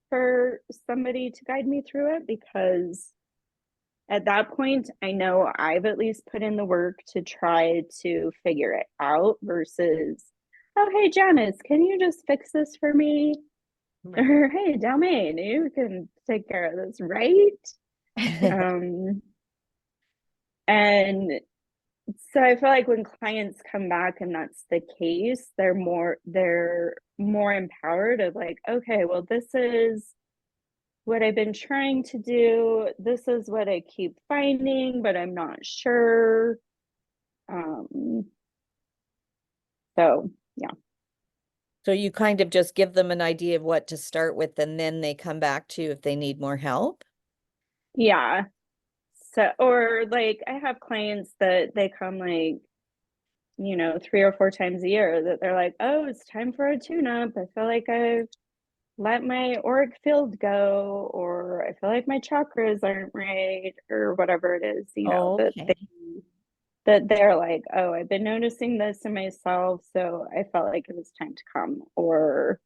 for somebody to guide me through it, because at that point I know I've at least put in the work to try to figure it out, versus, oh hey Janice, can you just fix this for me? Right. Or hey Dalmain, you can take care of this, right? um and so I feel like when clients come back and that's the case, they're more empowered of like, okay, well, this is what I've been trying to do. This is what I keep finding, but I'm not sure. Um, so yeah. So you kind of just give them an idea of what to start with, and then they come back to you if they need more help? Yeah. So, or like I have clients that they come like, 3 or 4 times a year that they're like, oh, it's time for a tune-up. I feel like I've let my auric field go, or I feel like my chakras aren't right, or whatever it is, Okay. that they're like, oh, I've been noticing this in myself, so I felt like it was time to come. Or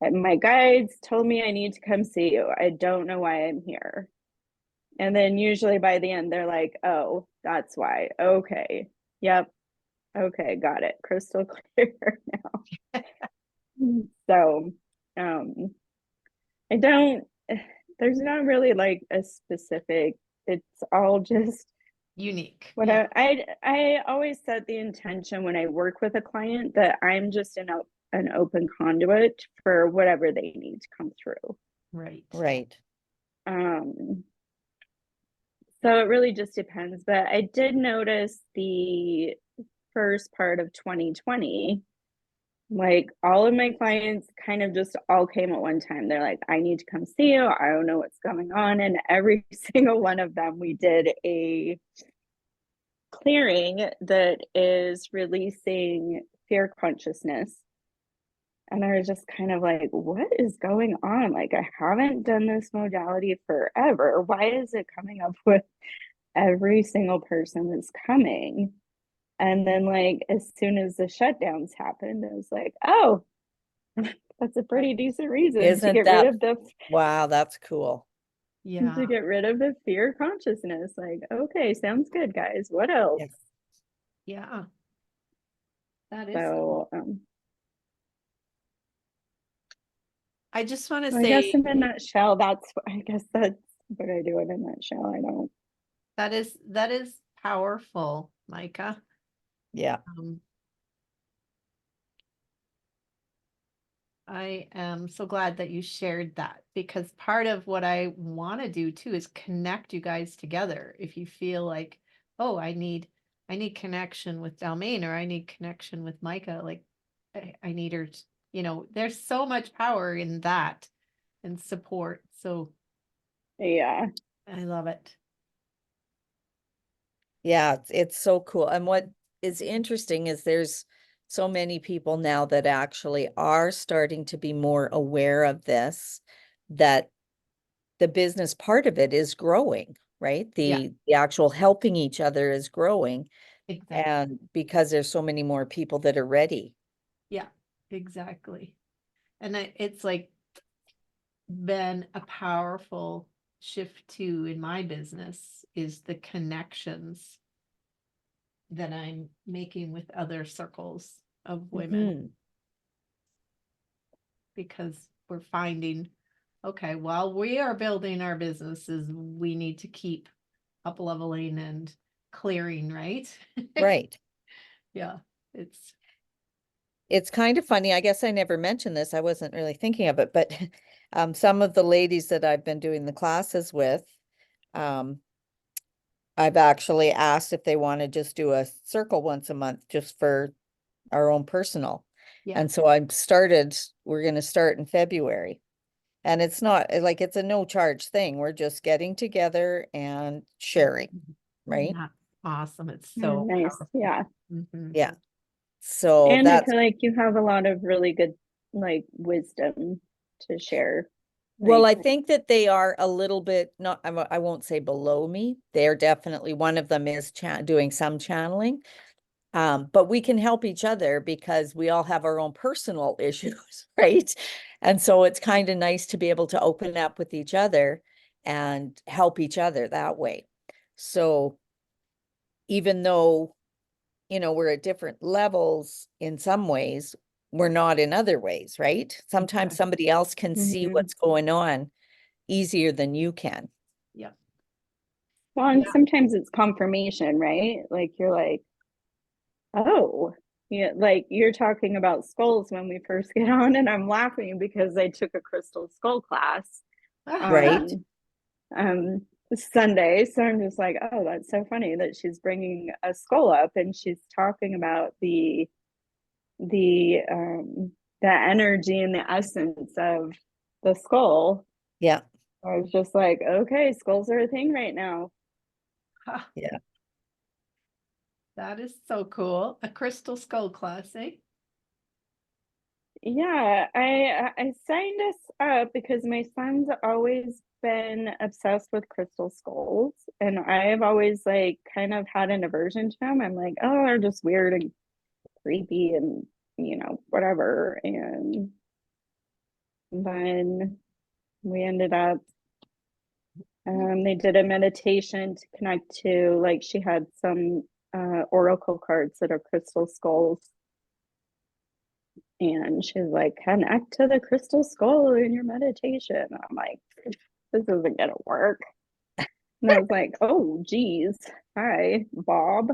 my guides told me I need to come see you. I don't know why I'm here. And then usually by the end, they're like, oh, that's why. Okay. Yep. Okay. Got it. Crystal clear now. So, um, I don't, there's not really like a specific, it's all just Unique. what Yeah. I always set the intention when I work with a client that I'm just an open conduit for whatever they need to come through. Right. Right. Um, so it really just depends. But I did notice the first part of 2020, like all of my clients kind of just all came at one time. They're like, I need to come see you. I don't know what's going on. And every single one of them, we did a clearing that is releasing fear consciousness. And I was just kind of like, what is going on? Like, I haven't done this modality forever. Why is it coming up with every single person that's coming? And then, like, as soon as the shutdowns happened, I was like, oh, that's a pretty decent reason to Isn't get rid that, of the wow, that's cool. Yeah. fear consciousness. Like, okay, sounds good, guys. What else? Yes. Yeah. That is So, cool. I just want to I guess say in a nutshell, I guess that's what I do in a nutshell. I don't. that is powerful, Micah. Yeah. Um, I am so glad that you shared that, because part of what I want to do too is connect you guys together. If you feel like, oh, I need connection with Dalmain, or I need connection with Micah, like I need her, there's so much power in that and support. So Yeah. I love it. Yeah, it's so cool. And what is interesting is there's so many people now that actually are starting to be more aware of this, that the business part of it is growing, right? Yeah, The actual helping each other is growing. exactly. And because there's so many more people that are ready. Yeah, exactly. And it's like been a powerful shift too in my business, is the connections that I'm making with other circles of women, Mhm. because we're finding, okay, while we are building our businesses, we need to keep up leveling and clearing, right? Right. Yeah, it's It's kind of funny. I guess I never mentioned this. I wasn't really thinking of it, but some of the ladies that I've been doing the classes with, um, I've actually asked if they want to just do a circle once a month just for our own personal. yeah. And so we're going to start in February. And it's not like it's a no charge thing. We're just getting together and sharing, right? Yeah, awesome. It's so Nice. powerful. Yeah. Mhm. Yeah. So And I that's, feel like you have a lot of really good like wisdom to share. well, Like, I think that they are a little bit, not, I won't say below me. They're definitely, one of them is doing some channeling. But we can help each other because we all have our own personal issues, right? And so it's kind of nice to be able to open up with each other and help each other that way. So even though, we're at different levels in some ways, we're not in other ways, right? Sometimes Exactly. somebody else can see mhm. what's going on easier than you can. Yeah. Well, and Yeah. sometimes it's confirmation, right? Like you're like, oh, yeah, like you're talking about skulls when we first get on, and I'm laughing because I took a crystal skull class Right? on um Sunday. So I'm just like, oh, that's so funny that she's bringing a skull up and she's talking about the the energy and the essence of the skull. Yeah. I was just like, okay, skulls are a thing right now. Ha, Yeah. that is so cool. A crystal skull class, eh? Yeah, I signed us up because my son's always been obsessed with crystal skulls, and I've always like kind of had an aversion to them. I'm like, oh, they're just weird and creepy and whatever. And then we ended up they did a meditation to connect to, like, she had some oracle cards that are crystal skulls, and she's like, connect to the crystal skull in your meditation. And I'm like, this isn't gonna work. And I was like, oh geez, hi Bob,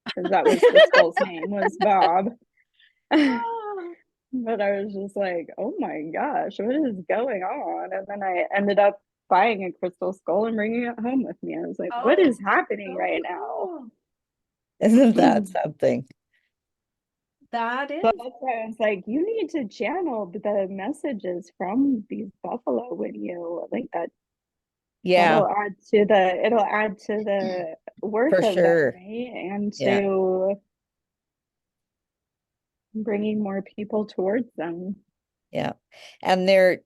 because that was the skull's name, was Bob. Oh, But I was just like, oh my gosh, what is going on? And then I ended up buying a crystal skull and bringing it home with me. I was like, what oh, is happening so right now? cool. Isn't that something? That is. So that's why I was like, you need to channel the messages from these buffalo when you like that. Yeah, It'll add to the worth for of them, sure. right? And Yeah. to bringing more people towards them. Yeah. And they're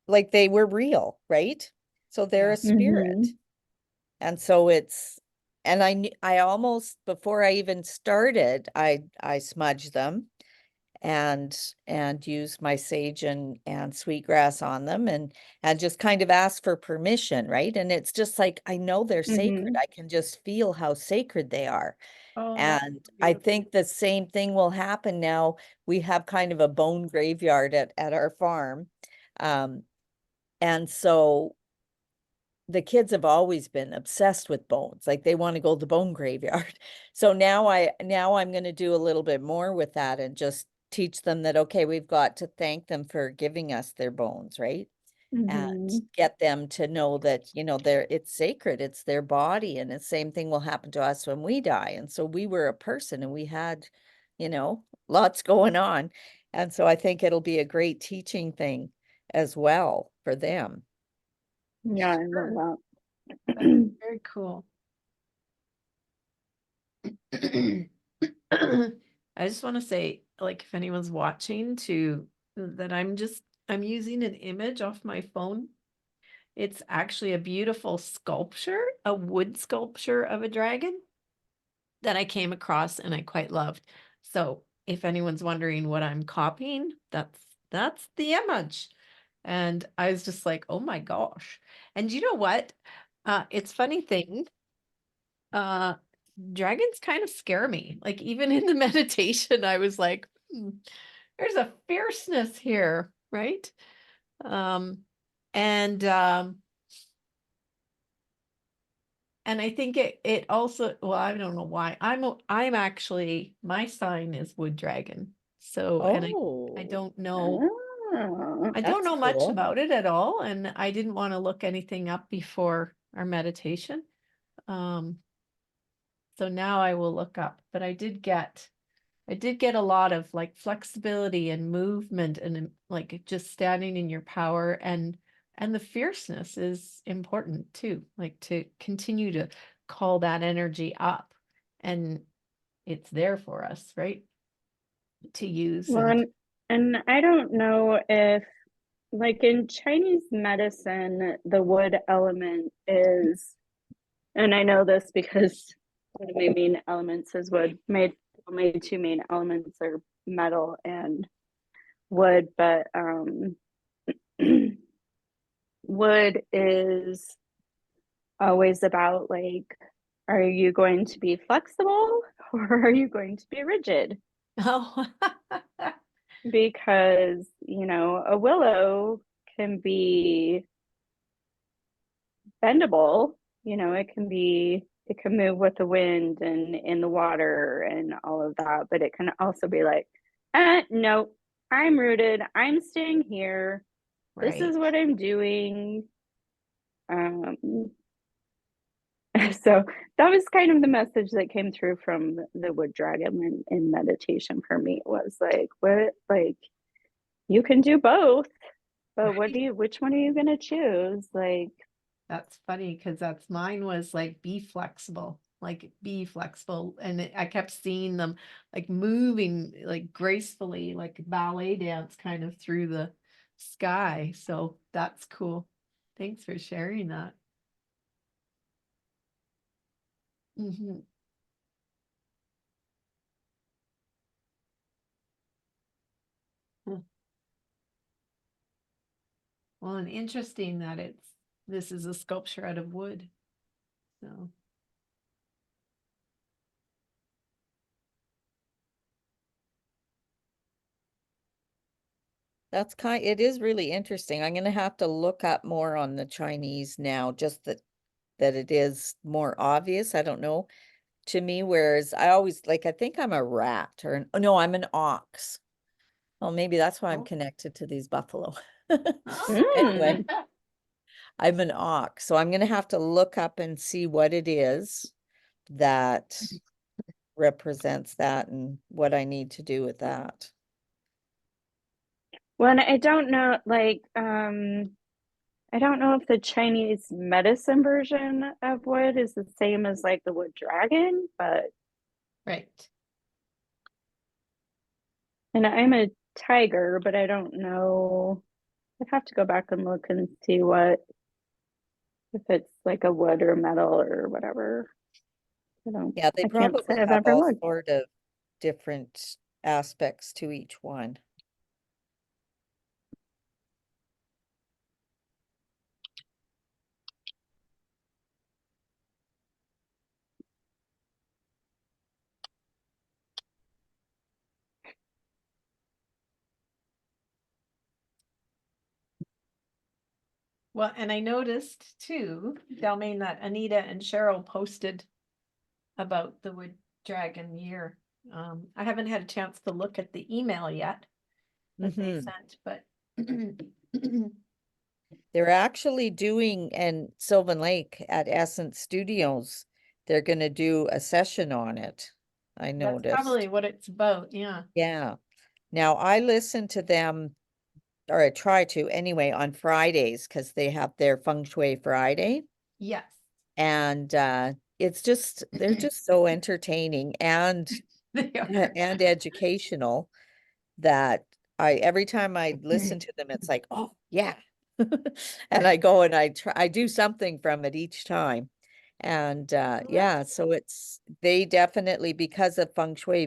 like they were real, right? So they're a Yes. spirit. Mm-hmm. And so and I almost, before I even started, I smudged them and use my sage and sweetgrass on them and just kind of ask for permission, right? And it's just like I know they're sacred. Mm-hmm. I can just feel how sacred they are. Oh, that's And I beautiful. think the same thing will happen now. We have kind of a bone graveyard at our farm. Um, and so the kids have always been obsessed with bones. Like they want to go to the bone graveyard. So now I'm going to do a little bit more with that and just teach them that, okay, we've got to thank them for giving us their bones, right? And Mm-hmm. get them to know that, it's sacred, it's their body. And the same thing will happen to us when we die. And so we were a person and we had, lots going on. And so I think it'll be a great teaching thing as well for them. Yeah, I Sure. love That's that. very cool. I just want to say, like, if anyone's watching, that I'm using an image off my phone. It's actually a beautiful sculpture, a wood sculpture of a dragon that I came across and I quite loved. So if anyone's wondering what I'm copying, that's the image. And I was just like, oh my gosh. And you know what? It's funny thing. Uh, dragons kind of scare me. Like even in the meditation, I was like, there's a fierceness here, right? Um, and and I think it also, well, I don't know why. I'm actually, my sign is wood dragon. So and I Oh, don't know. Oh, I don't that's know much cool. about it at all, and I didn't want to look anything up before our meditation. Um, so now I will look up, but I did get a lot of like flexibility and movement and like just standing in your power and the fierceness is important too, like to continue to call that energy up and it's there for us, right? To use well, and I don't know if, like, in Chinese medicine, the wood element is, and I know this because one of my main elements is wood. My two main elements are metal and wood, but wood is always about, like, are you going to be flexible or are you going to be rigid? oh Because, a willow can be bendable, it can move with the wind and in the water and all of that, but it can also be like, no, I'm rooted, I'm staying here, this is right. what I'm doing. um so that was kind of the message that came through from the wood dragon in meditation for me, was like, what, like, you can do both, but Right. which one are you gonna choose? Like, That's funny because that's mine was like be flexible. And I kept seeing them like moving like gracefully, like ballet dance kind of through the sky. So that's cool. Thanks for sharing that. Hmm. Well, and interesting that this is a sculpture out of wood. So That's it is really interesting. I'm gonna have to look up more on the Chinese now, just that it is more obvious. I don't know to me, whereas I always like, I think I'm a rat or oh, no, I'm an ox. Well, maybe that's why I'm oh. connected to these buffalo. Anyway, mm, I'm an ox, so I'm gonna have to look up and see what it is that represents that and what I need to do with that. when I don't know, like, I don't know if the Chinese medicine version of wood is the same as like the wood dragon, but Right. and I'm a tiger, but I don't know. I'd have to go back and look and see what if it's like a wood or metal or whatever. Yeah, they I can't say probably I've have ever all looked. sort of different aspects to each one. Well, and I noticed too, Delmain, that Anita and Cheryl posted about the Wood Dragon year. I haven't had a chance to look at the email yet that they Hmm. sent, but They're actually doing in Sylvan Lake at Essence Studios, they're gonna do a session on it. I that's probably noticed. what it's about. Yeah. Yeah. Now I listen to them, or I try to anyway, on Fridays because they have their Feng Shui Friday. Yes. And it's just they're just so entertaining and They are. and educational that I every time I listen to them, it's like, oh yeah. And I go and I do something from it each time. And Well, yeah, that's so it's they definitely, because of feng shui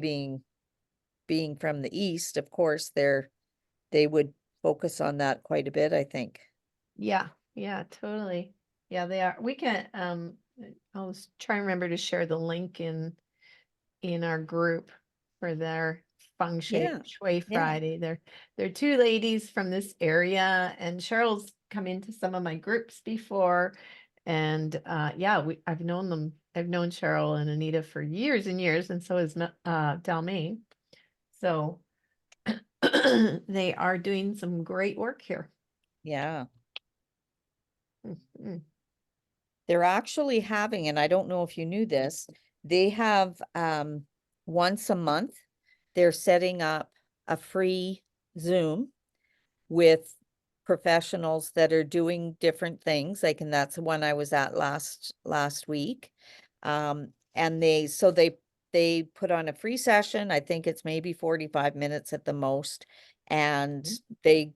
being from the east, of course, they would focus on that quite a bit, I think. yeah, yeah, totally. Yeah, they are. We can I'll try and remember to share the link in our group for their Yeah. Shui Yeah. Friday. They're two ladies from this area, and Cheryl's come into some of my groups before. And yeah, I've known them. I've known Cheryl and Anita for years and years, and so is Delmain. So they are doing some great work here. Yeah. Mhm. They're actually having, and I don't know if you knew this, they have once a month, they're setting up a free Zoom with professionals that are doing different things. Like, and that's the one I was at last week. And they put on a free session. I think it's maybe 45 minutes at the most, and they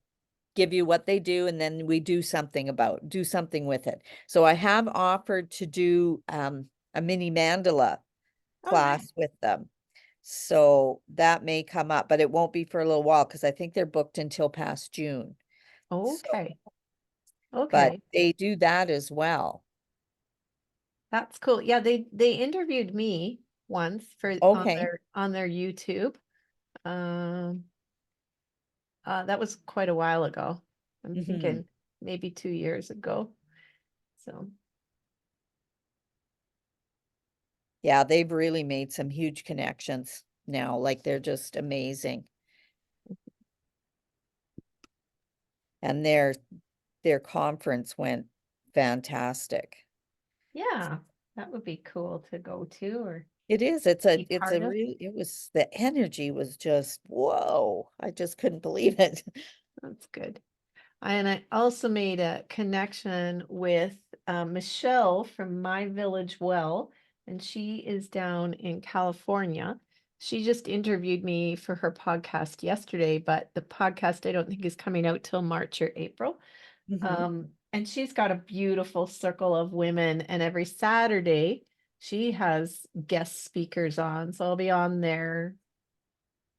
give you what they do, and then we do something with it. So I have offered to do a mini mandala Oh, nice. class with them. So that may come up, but it won't be for a little while because I think they're booked until past June. So, Okay. but Okay. they do that as well. That's cool. Yeah, they interviewed me once for Okay. on their YouTube. Um, that was quite a while ago. I'm Hmm. thinking maybe 2 years ago. So Yeah, they've really made some huge connections now. Like, they're just amazing. And their conference went fantastic. yeah, that would be cool to go to or It is. be It's part a of. real, it was, the energy was just, whoa. I just couldn't believe it. That's good. And I also made a connection with Michelle from My Village Well, and she is down in California. She just interviewed me for her podcast yesterday, but the podcast I don't think is coming out till March or April. And she's got a beautiful circle of women, and every Saturday she has guest speakers on. So I'll be on there.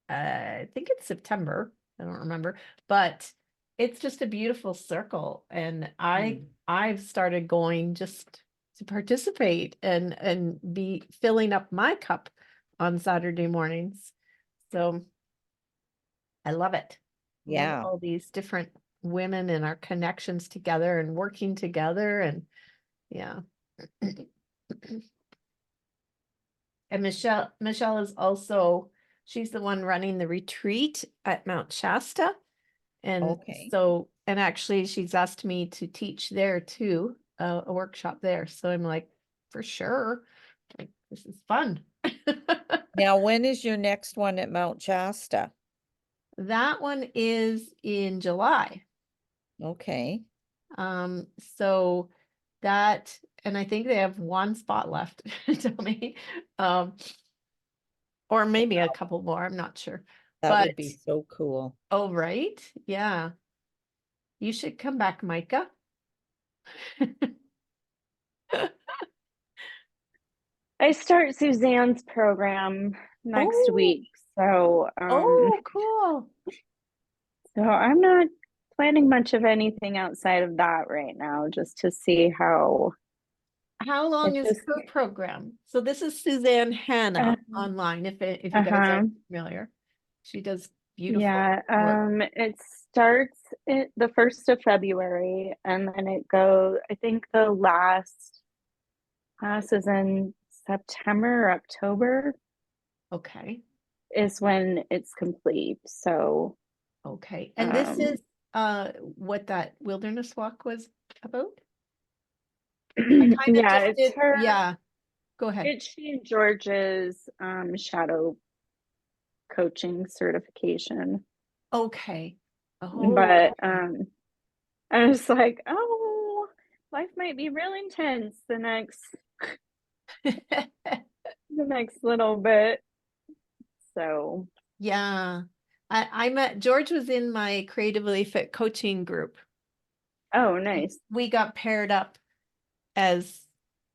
I think it's September. I don't remember, but it's just a beautiful circle. And I've started going just to participate and be filling up my cup on Saturday mornings. So I love it. I love Yeah. all these different women and our connections together and working together, and yeah. And Michelle is also, she's the one running the retreat at Mount Shasta. And Okay. so, and actually she's asked me to teach there too, a workshop there. So I'm like, for sure, like this is fun. Now, when is your next one at Mount Shasta? That one is in July. Okay. So that, and I think they have one spot left, tell me. Or maybe a couple more, I'm not sure. That But would be so cool. oh, right. Yeah. You should come back, Micah. I start Suzanne's program next Oh, week. So oh, cool. so I'm not planning much of anything outside of that right now, just to see how How long it is just her program? So this is Suzanne uh, Hannah online, if you guys uh-huh. are familiar. She does beautiful Yeah, work. it starts the 1st of February, and then it goes, I think the last class is in September or October Okay. is when it's complete. So, Okay. And this um, is what that wilderness walk was about? I kind of yeah, just did, yeah. Go ahead. it's she and George's shadow coaching certification. Okay. Oh, But okay. I was like, oh, life might be real intense the next little bit. So, Yeah. I met George was in my Creatively Fit coaching group. oh, And nice. we got paired up as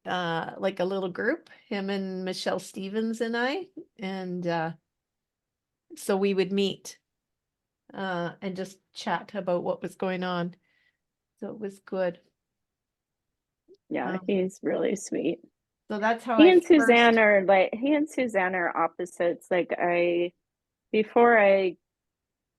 like a little group, him and Michelle Stevens and I. And so we would meet and just chat about what was going on. So it was good. Yeah, Um, he's really sweet. so that's how He I and Suzanne first, are like he and Suzanne are opposites. Like before I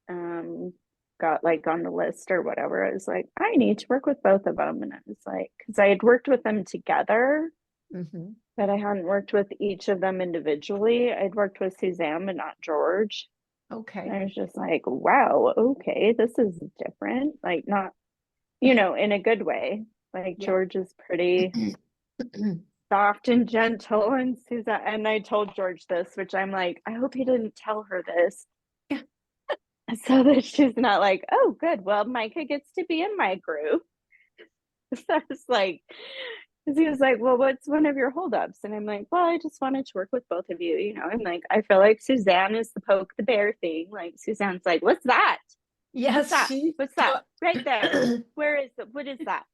um got like on the list or whatever, I was like, I need to work with both of them. And I was like, because I had worked with them together, Mhm. but I hadn't worked with each of them individually. I'd worked with Suzanne, but not George. And Okay. I was just like, wow, okay, this is different. Like not, in a good way. Like Yeah. George is pretty soft and gentle, and Suzanne, and I told George this, which I'm like, I hope he didn't tell her this so that she's not like, oh good, well Micah gets to be in my group. So I was like, because he was like, well, what's one of your holdups? And I'm like, well, I just wanted to work with both of you, I'm like, I feel like Suzanne is the poke the bear thing. Like Suzanne's like, what's that? What's Yes, that? she What's that? Right there. Where is it? What is that?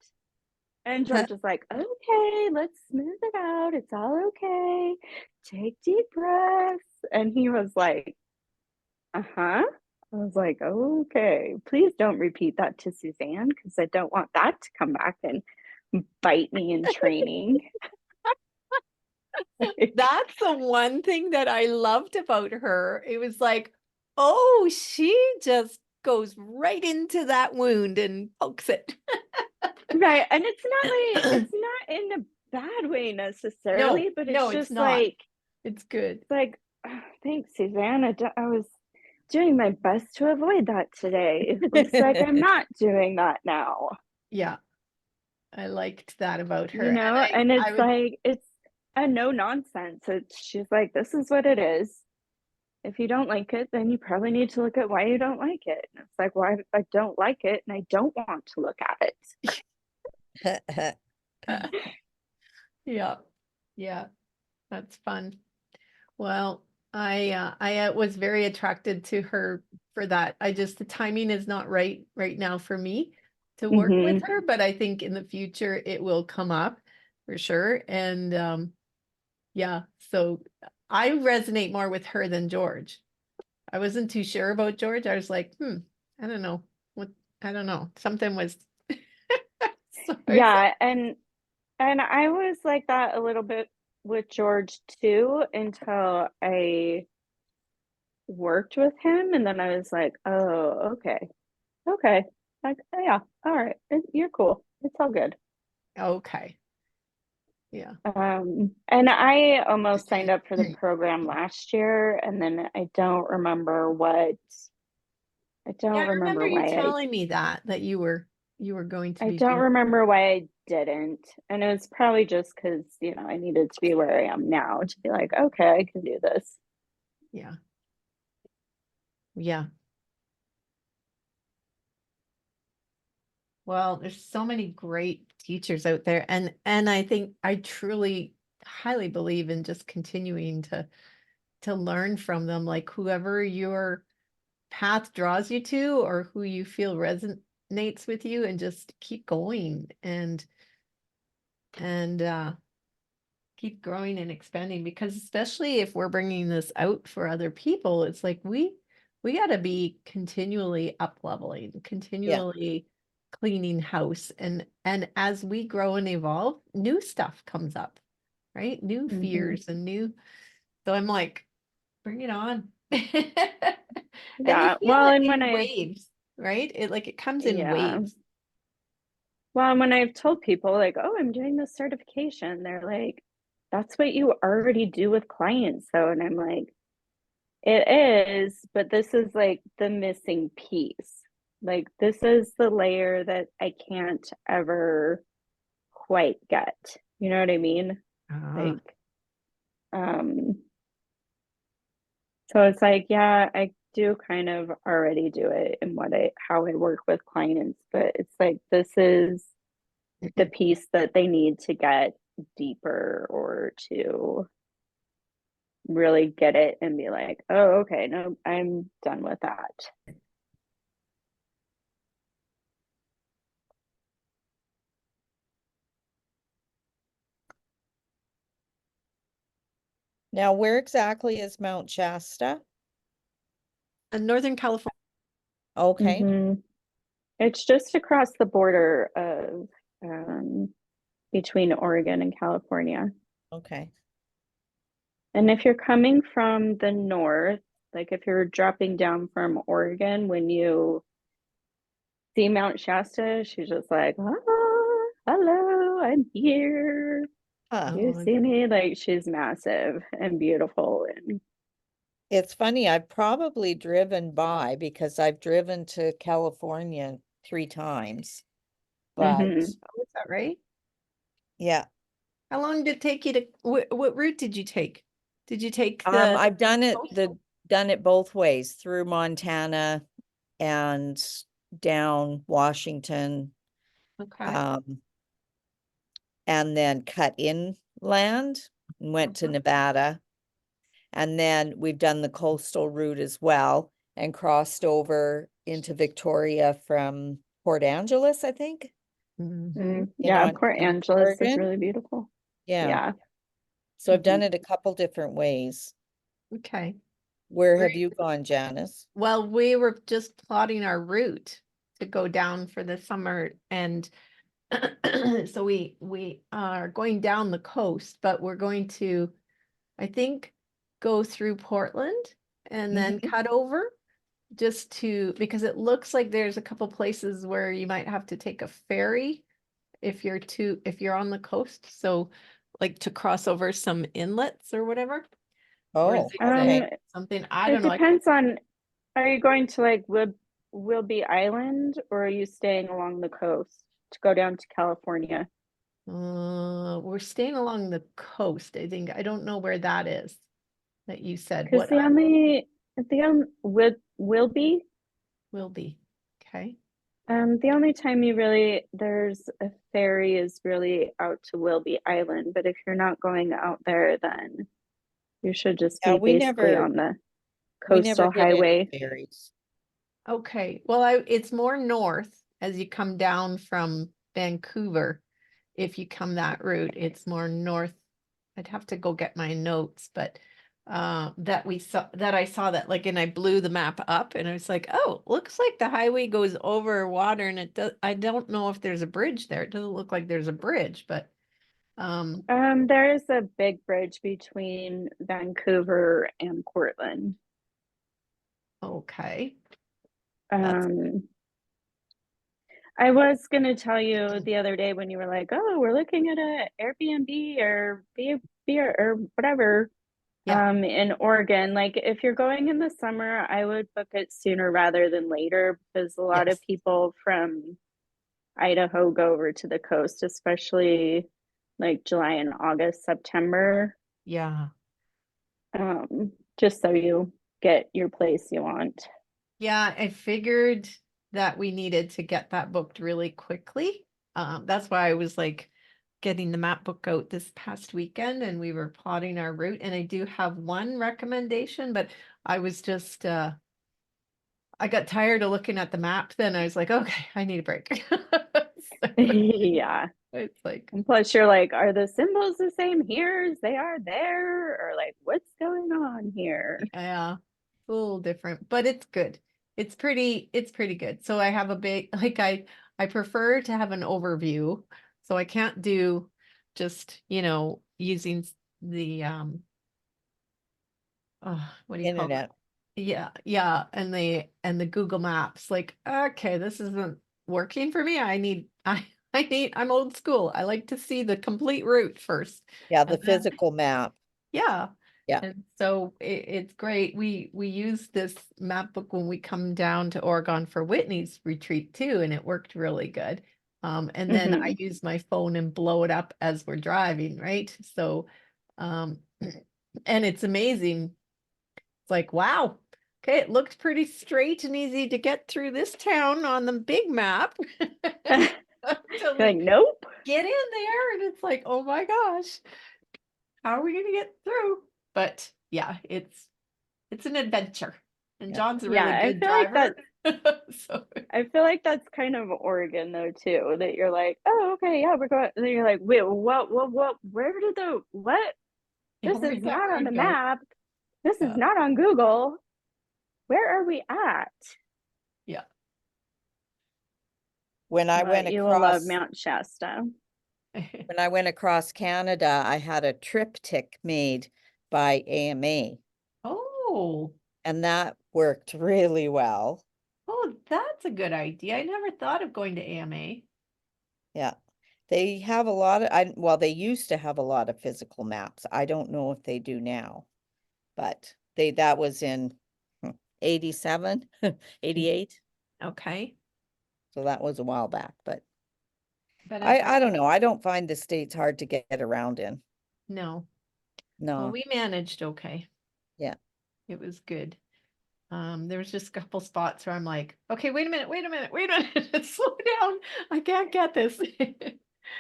And George is like, okay, let's smooth it out. It's all okay. Take deep breaths. And he was like, uh-huh. I was like, okay, please don't repeat that to Suzanne because I don't want that to come back and bite me in training. That's the one thing that I loved about her. It was like, oh, she just goes right into that wound and pokes it. Right. And it's not in a bad way necessarily, No, but it's no, it's just not. like, It's good. oh, thanks, Suzanne. I was doing my best to avoid that today. It looks like I'm not doing that now. Yeah, I liked that about her. And And I it's would, like a no nonsense. She's like, this is what it is. If you don't like it, then you probably need to look at why you don't like it. And it's like, well, I don't like it and I don't want to look at it. Yeah. Yeah. That's fun. Well, I was very attracted to her for that. The timing is not right now for me to work with Hmm. her, but I think in the future it will come up for sure. And yeah, so I resonate more with her than George. I wasn't too sure about George. I was like, I don't know what, I don't know. Something was, so I was like, Yeah, and I was like that a little bit with George too until I worked with him, and then I was like, oh, okay, okay, like yeah, all right, you're cool. It's all good. okay, yeah. And I almost signed up for the program last year, and then I Yeah, don't I remember remember you why telling me that you were going to I be don't doing. remember why I didn't. And it was probably just because, I needed to be where I am now to be like, okay, I can do this. Yeah. Yeah. Well, there's so many great teachers out there, and I think I truly highly believe in just continuing to learn from them, like whoever your path draws you to or who you feel resonates with you, and just keep going and keep growing and expanding, because especially if we're bringing this out for other people, it's like we got to be continually up leveling, Yeah. continually cleaning house, and as we grow and evolve, new stuff comes up, right? New Hmm. fears and new, so I'm like, bring it on. And you Yeah. feel Well, it and in waves, right? It comes in yeah. waves. Well, and when I've told people like, oh, I'm doing this certification, they're like, that's what you already do with clients. So, and I'm like, it is, but this is like the missing piece. Like, this is the layer that I can't ever quite get. You know what I mean? Ah, Like, um, so it's like, yeah, I do kind of already do it in how I work with clients, but it's like, this is the piece that they need to get deeper or to really get it and be like, oh, okay, no, I'm done with that. Now, where exactly is Mount Shasta? in Northern California. Okay. Hmm. It's just across the border of between Oregon and California. Okay. And if you're coming from the north, like if you're dropping down from Oregon, when you see Mount Shasta, she's just like, ah, hello, I'm here. Huh. You Oh, see me? Like she's massive and beautiful. And It's funny, I've probably driven by because I've driven to California 3 times. But mhm. is that right? yeah, How long did it take you to, what route did you take? Did you take the I've coastal? done it both ways through Montana and down Washington, Okay. um, and then cut inland and went to Mhm. Nevada. And then we've done the coastal route as well and crossed over into Victoria from Port Angeles, I think, Mhm. Mm, yeah, Port in Angeles is Oregon. really beautiful. Yeah. Yeah. So I've done Mhm. it a couple different ways. Okay. Where have Great. you gone, Janice? Well, we were just plotting our route to go down for the summer, and so we are going down the coast, but we're going to, I think, go through Portland and then Mhm. cut over just to, because it looks like there's a couple places where you might have to take a ferry if you're on the coast. So like to cross over some inlets or whatever. Or is Oh, it Um, okay. something? I it don't know. I depends on, are you going to like Wilby Island or are you staying along the coast to go down to California? We're staying along the coast, I think. I don't know where that is that you said. Because What will be will be. Okay. the only time you really there's a ferry is really out to Wilby Island, but if you're not going out there, then you should just Yeah, be basically on the we never coastal get any highway. ferries. Okay. Well, it's more north as you come down from Vancouver. If you come that route, it's more north. I'd have to go get my notes, but that I saw that, like, and I blew the map up and I was like, oh, looks like the highway goes over water, and I don't know if there's a bridge there. It doesn't look like there's a bridge, but um There's a big bridge between Vancouver and Portland. okay. That's Um, I was gonna tell you the other day when you were like, "Oh, we're looking at a Airbnb or B or whatever." yeah. In Oregon, like if you're going in the summer, I would book it sooner rather than later because a lot of Yes. people from Idaho go over to the coast, especially like July and August, September. Yeah. Just so you get your place you want. Yeah, I figured that we needed to get that booked really quickly. That's why I was like getting the map book out this past weekend, and we were plotting our route. And I do have one recommendation, but I was just I got tired of looking at the map. Then I was like, okay, I need a break. So Yeah. it's like, And plus, you're like, are the symbols the same here as they are there? Or like, what's going on here? yeah, it's a little different, but it's good. It's pretty good. So I have a big, like, I prefer to have an overview. So I can't do just, using the what do you call it? Internet. Yeah, yeah, and the Google Maps. Like, okay, this isn't working for me. I'm old school. I like to see the complete route first. Yeah, And the then physical map. yeah. Yeah. And so it's great. We use this map book when we come down to Oregon for Whitney's retreat too, and it worked really good. And then I Hmm. use my phone and blow it up as we're driving, right? So, um, and it's amazing. It's like, wow, okay, it looked pretty straight and easy to get through this town on the big map. So Like, we nope. get in there, and it's like, oh my gosh, how are we gonna get through? But yeah, it's an adventure. And Yeah. John's a Yeah, really good driver. So I feel like that's kind of Oregon though too, that you're like, oh, okay, yeah, we're going. And then you're like, wait, what? Where did what? yeah, This where's is that not on the road go? map. This is Yeah, not on Google. Where are we at? yeah. When I But went you will love across Mount Shasta. when I went across Canada, I had a triptych made by AMA, Oh, and that worked really well. oh, that's a good idea. I never thought of going to AMA. Yeah. They have a lot of well, they used to have a lot of physical maps. I don't know if they do now, but that was in 87, 88. Okay. So that was a while back, but But I don't know. I don't find the states hard to get around in. no. Well, No. we managed okay. Yeah. It was good. There was just a couple spots where I'm like, okay, wait a minute, wait a minute, wait a minute, slow down. I can't get this.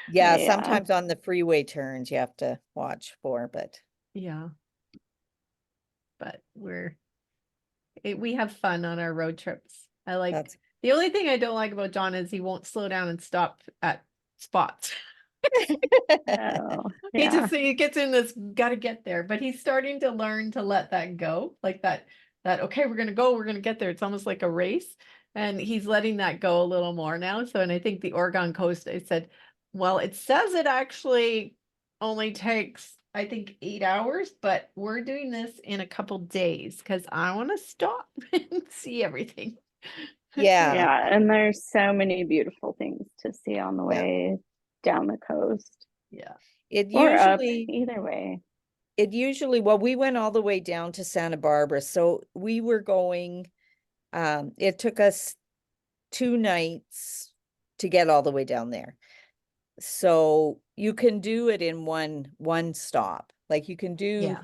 Yeah, Yeah. sometimes on the freeway turns you have to watch for, but Yeah, but we have fun on our road trips. that's The only thing I don't like about John is he won't slow down and stop at spots. Oh, yeah. He gets in this gotta get there, but he's starting to learn to let that go. Like that okay, we're gonna get there. It's almost like a race. And he's letting that go a little more now. So, and I think the Oregon coast, I said, well, it says it actually only takes, I think, 8 hours, but we're doing this in a couple days because I want to stop and see everything. yeah, Yeah. And there's so many beautiful things to see on the yeah. way down the coast Yeah. It or up, usually either way. well, we went all the way down to Santa Barbara. So we were going, it took us 2 nights to get all the way down there. So you can do it in one stop. Like you can Yeah.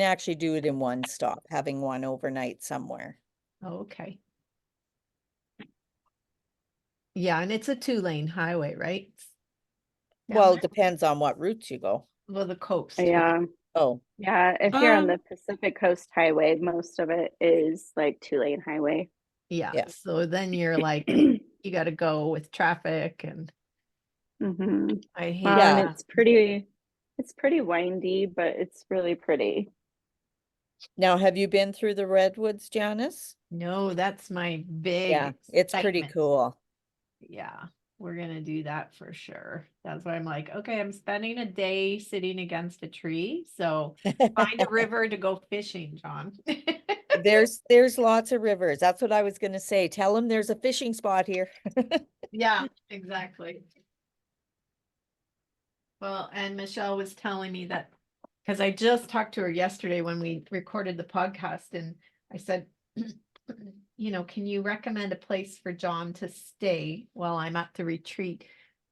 actually do it in one stop, having one overnight somewhere. Oh, okay. Yeah, and it's a 2-lane highway, right? Down Well, there? it depends on what routes you go. Well, the coast. Yeah. Oh, Yeah. If you're on the um, Pacific Coast Highway, most of it is like 2-lane highway. Yeah. yeah. So then you're like, you got to go with traffic, and hmm I hate Well, and Yeah. that. it's pretty windy, but it's really pretty. Now, have you been through the redwoods, Janice? No, that's my big Yeah, it's pretty excitement. cool. Yeah, we're gonna do that for sure. That's why I'm like, okay, I'm spending a day sitting against a tree. So find a river to go fishing, John. There's lots of rivers. That's what I was gonna say. Tell them there's a fishing spot here. Yeah, exactly. Well, and Michelle was telling me that because I just talked to her yesterday when we recorded the podcast, and I said, can you recommend a place for John to stay while I'm at the retreat?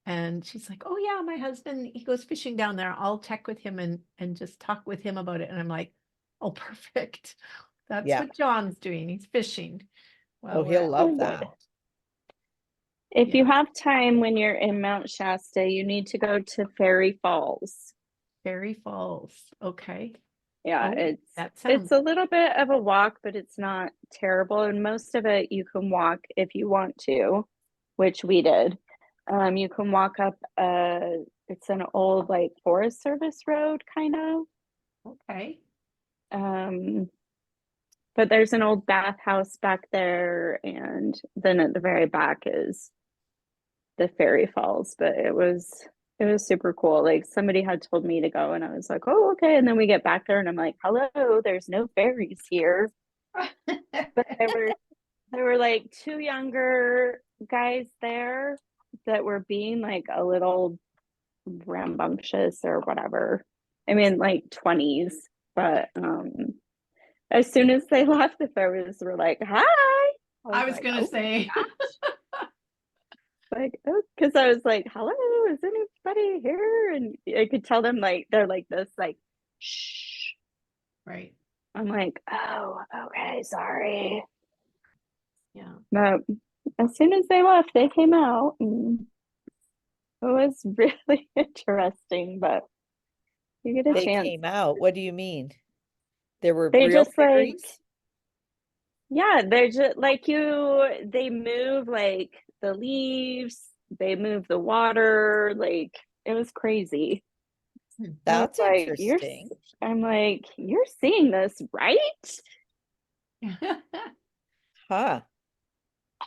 And she's like, oh yeah, my husband, he goes fishing down there. I'll check with him and just talk with him about it. And I'm like, oh, perfect. That's Yeah. what John's doing. He's fishing Oh, while we're he'll at Oh, love the good. that. If you yeah, have time when you're in Mount Shasta, you need to go to Fairy Falls. Fairy Falls. Okay. Yeah, Oh, that it's sounds a little bit of a walk, but it's not terrible. And most of it you can walk if you want to, which we did. You can walk up it's an old like Forest Service road kind of. okay. Um, but there's an old bathhouse back there, and then at the very back is the Fairy Falls. But it was super cool. Like somebody had told me to go, and I was like, oh, okay. And then we get back there, and I'm like, hello, there's no fairies here. But there were like two younger guys there that were being like a little rambunctious or whatever. I mean, like 20s, but as soon as they left, the fairies were like, hi. I was I was like, gonna oh my say, God. Like, oh, because I was like, hello, is anybody here? And I could tell them like they're like this, like, shh. right. I'm like, oh, okay, sorry. Yeah. But as soon as they left, they came out, and it was really interesting. But you get a They chance. came out. What do you mean? There were They real just like, fairies? yeah, they're just like they move like the leaves, they move the water, like it was crazy. I was That's like, interesting. I'm like, you're seeing this, right? Huh.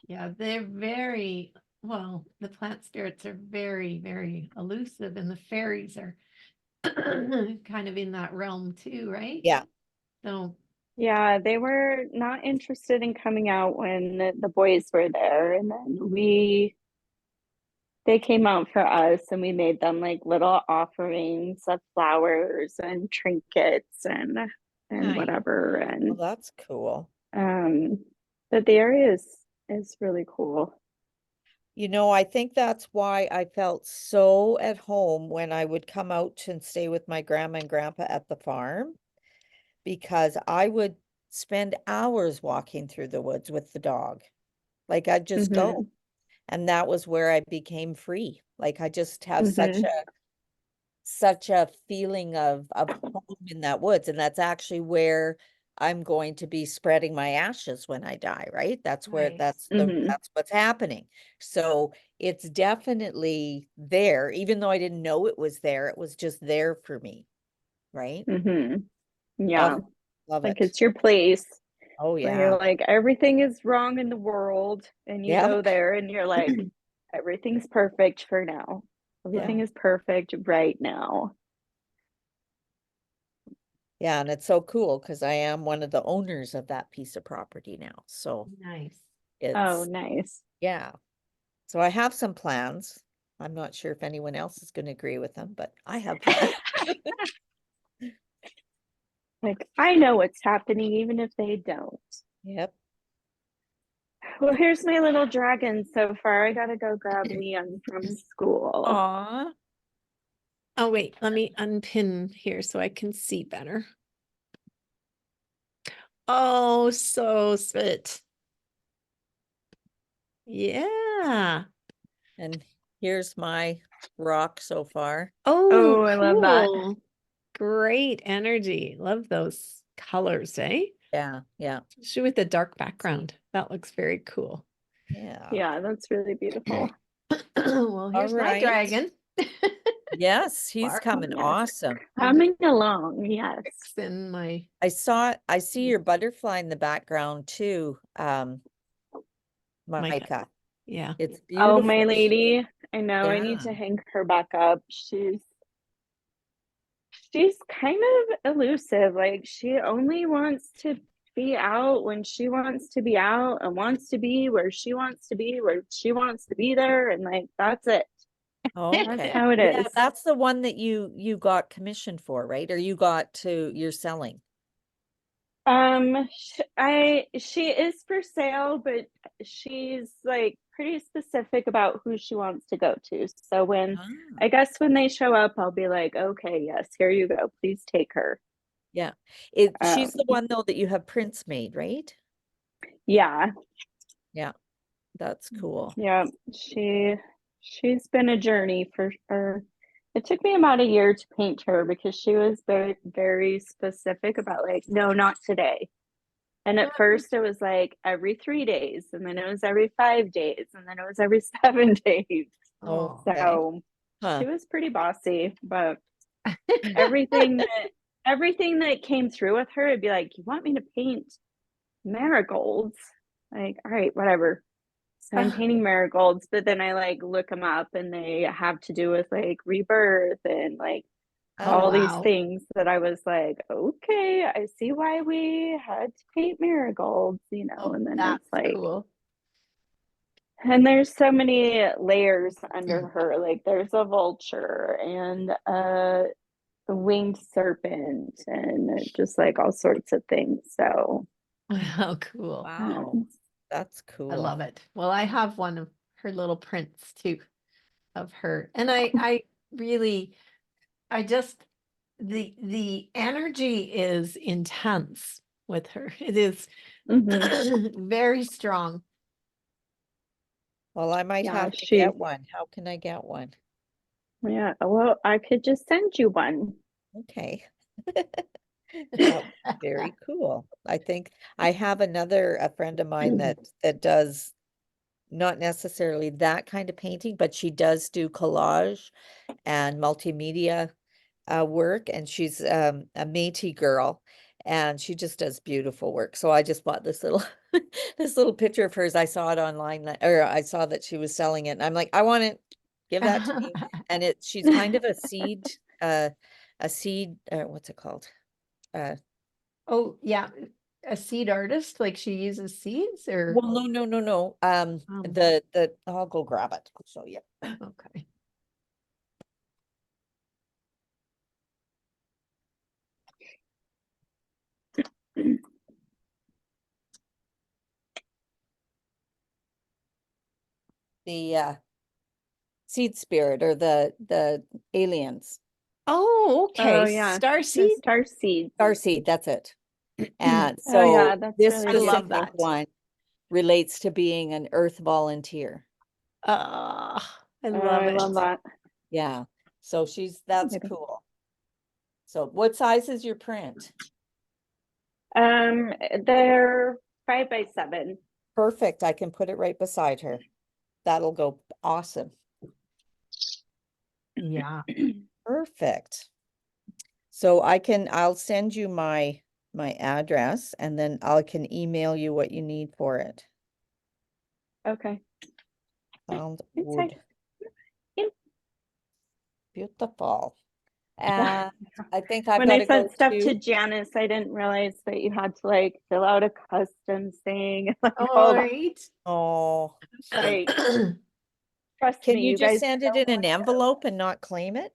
Yeah, they're very, well, the plant spirits are very, very elusive, and the fairies are kind of in that realm too, right? Yeah. So, Yeah, they were not interested in coming out when the boys were there, and then they came out for us, and we made them like little offerings of flowers and trinkets and nice. whatever. Well, And that's cool. um but the area is really cool. I think that's why I felt so at home when I would come out and stay with my grandma and grandpa at the farm, because I would spend hours walking through the woods with the dog. Like I'd just go. hmm And that was where I became free. Like I just have hmm such a feeling of home in that woods. And that's actually where I'm going to be spreading my ashes when I die, right? That's where Nice. hmm that's what's happening. So it's definitely there, even though I didn't know it was there, it was just there for me, right? hmm Love Yeah, it. Love like it. it's your place Oh where you're yeah. like everything is wrong in the world, and you Yeah. go there and you're like everything's perfect for now. Yeah. Everything is perfect right now. Yeah, and it's so cool because I am one of the owners of that piece of property now. So Nice. Oh, it's, nice. yeah. So I have some plans. I'm not sure if anyone else is going to agree with them, but I have plans. Like I know what's happening even if they don't. Yep. Well, here's my little dragon so far. I gotta go grab Leon from school. Aw. Oh, wait, let me unpin here so I can see better. Oh, so sweet. Yeah. And here's my rock so far. Oh, Oh, I love that. cool. Great energy. Love those colors, eh? Yeah, yeah, Especially with the dark background. That looks very cool. yeah. Yeah, that's really beautiful. Well, here's my right. dragon. Yes, he's coming Yes. awesome. Coming along, yes. In my I see your butterfly in the background too, Micah. yeah. It's Oh, my beautiful. lady. I know I need Yeah. to hang her back up. She's kind of elusive. Like she only wants to be out when she wants to be out and wants to be where she wants to be, where she wants to be there, and like that's it. That's Okay. how it Yeah, is. that's the one that you got commissioned for, right? Or you're selling. She is for sale, but she's like pretty specific about who she wants to go to. So when Ah, I guess when they show up, I'll be like, okay, yes, here you go. Please take her. yeah. Um, She's the one though that you have prints made, right? yeah, Yeah, that's cool. yeah. She's been a journey for her. It took me about a year to paint her because she was very, very specific about like, no, not today. And at first it was like every 3 days, and then it was every 5 days, and then it was every 7 days. Oh. Okay. So Huh. she was pretty bossy, but everything that everything that came through with her, it'd be like, you want me to paint marigolds? Like, all right, whatever. So I'm painting marigolds, but then I like look them up and they have to do with like rebirth and like Oh, all these wow. things that I was like, okay, I see why we had to paint marigolds, Oh, and then that's it's like, cool. and there's so many layers under her. Like there's a vulture and a winged serpent and just like all sorts of things. So, How cool. Wow. That's I cool. love it. Well, I have one of her little prints too of her. And I really I just the energy is intense with her. It is mhm. very strong. Well, I might Yeah, have to get one. How can I get one? yeah. Well, I could just send you one. Okay. That would be very cool. I think I have a friend of mine that does not necessarily that kind of painting, but she does do collage and multimedia work, and she's a Métis girl, and she just does beautiful work. So I just bought this little this little picture of hers. I saw it online, or I saw that she was selling it, and I'm like, I want it. Give that to me. And she's kind of a seed, what's it called? Uh, Oh, yeah. A seed artist, like she uses seeds or well, no. um, The I'll go grab it. So yeah. okay. The seed spirit or the aliens. Oh, Oh okay. yeah, the Starseed. star seeds. Star seed, that's it. And Oh so yeah, that's this really I love specific beautiful. that. one relates to being an earth volunteer. I Oh, love I love it. that. Yeah. So that's cool. So what size is your print? They're 5 by 7. Perfect. I can put it right beside her. That'll go awesome. Yeah. Perfect. So I'll send you my address, and then I can email you what you need for it. Okay. Sounds Inside. good. In. Beautiful. Yeah. And I think I've When got I to go sent stuff to too. Janice, I didn't realize that you had to like fill out a custom thing. Like All all that. right. Oh, Like, trust can me, you you just guys send it don't in an want envelope and not claim it?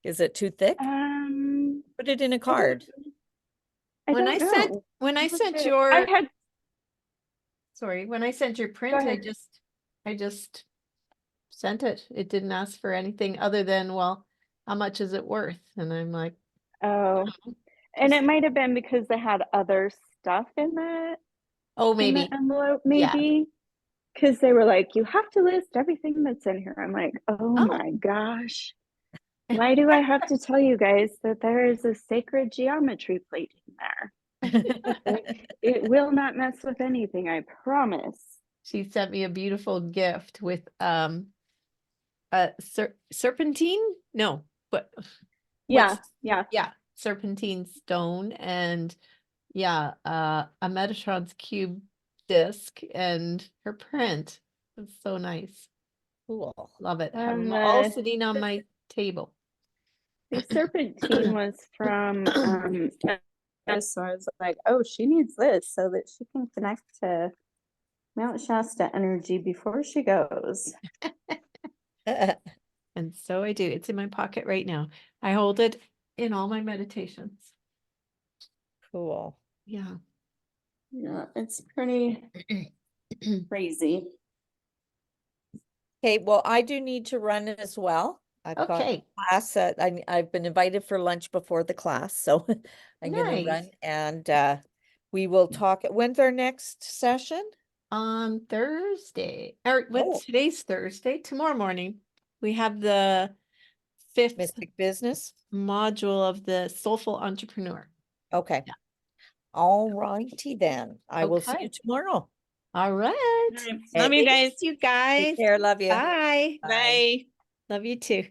Is it too thick? to. Put it in a I don't. card. I don't know. When I sent I your had. sorry, when I sent your Go print, ahead. I just sent it. It didn't ask for anything other than, well, how much is it worth? And I'm like, Oh, and it might have been because they had other stuff oh, in the maybe. envelope, Yeah. maybe. Because they were like, you have to list everything that's in here. I'm like, oh Oh. my gosh. Why do I have to tell you guys that there is a sacred geometry plate in there? It will not mess with anything, I promise. She sent me a beautiful gift with a serpentine? No, but Yeah, what's yeah. yeah, serpentine stone and yeah, a Metatron's cube disc and her print. It's so nice. Cool. Love it. Have And them all sitting on my table. the serpentine was from so I was like, oh, she needs this so that she can connect to Mount Shasta energy before she goes. And so I do. It's in my pocket right now. I hold it in all my meditations. Cool. Yeah. Yeah, it's pretty crazy. Okay, well, I do need to run as well. I've got Okay. class I've been invited for lunch before the class, so I'm gonna Nice. run and we will talk. When's our next session? On Thursday, or what? Oh. Today's Thursday. Tomorrow morning, we have the 5th Mystic Business? module of the Soulful Entrepreneur. Okay. Yeah. All righty then. I will see you Okay. tomorrow. All right. All right. Love you guys. Thanks, you guys. Take care. Love you. Bye. Bye. Bye. Love you too.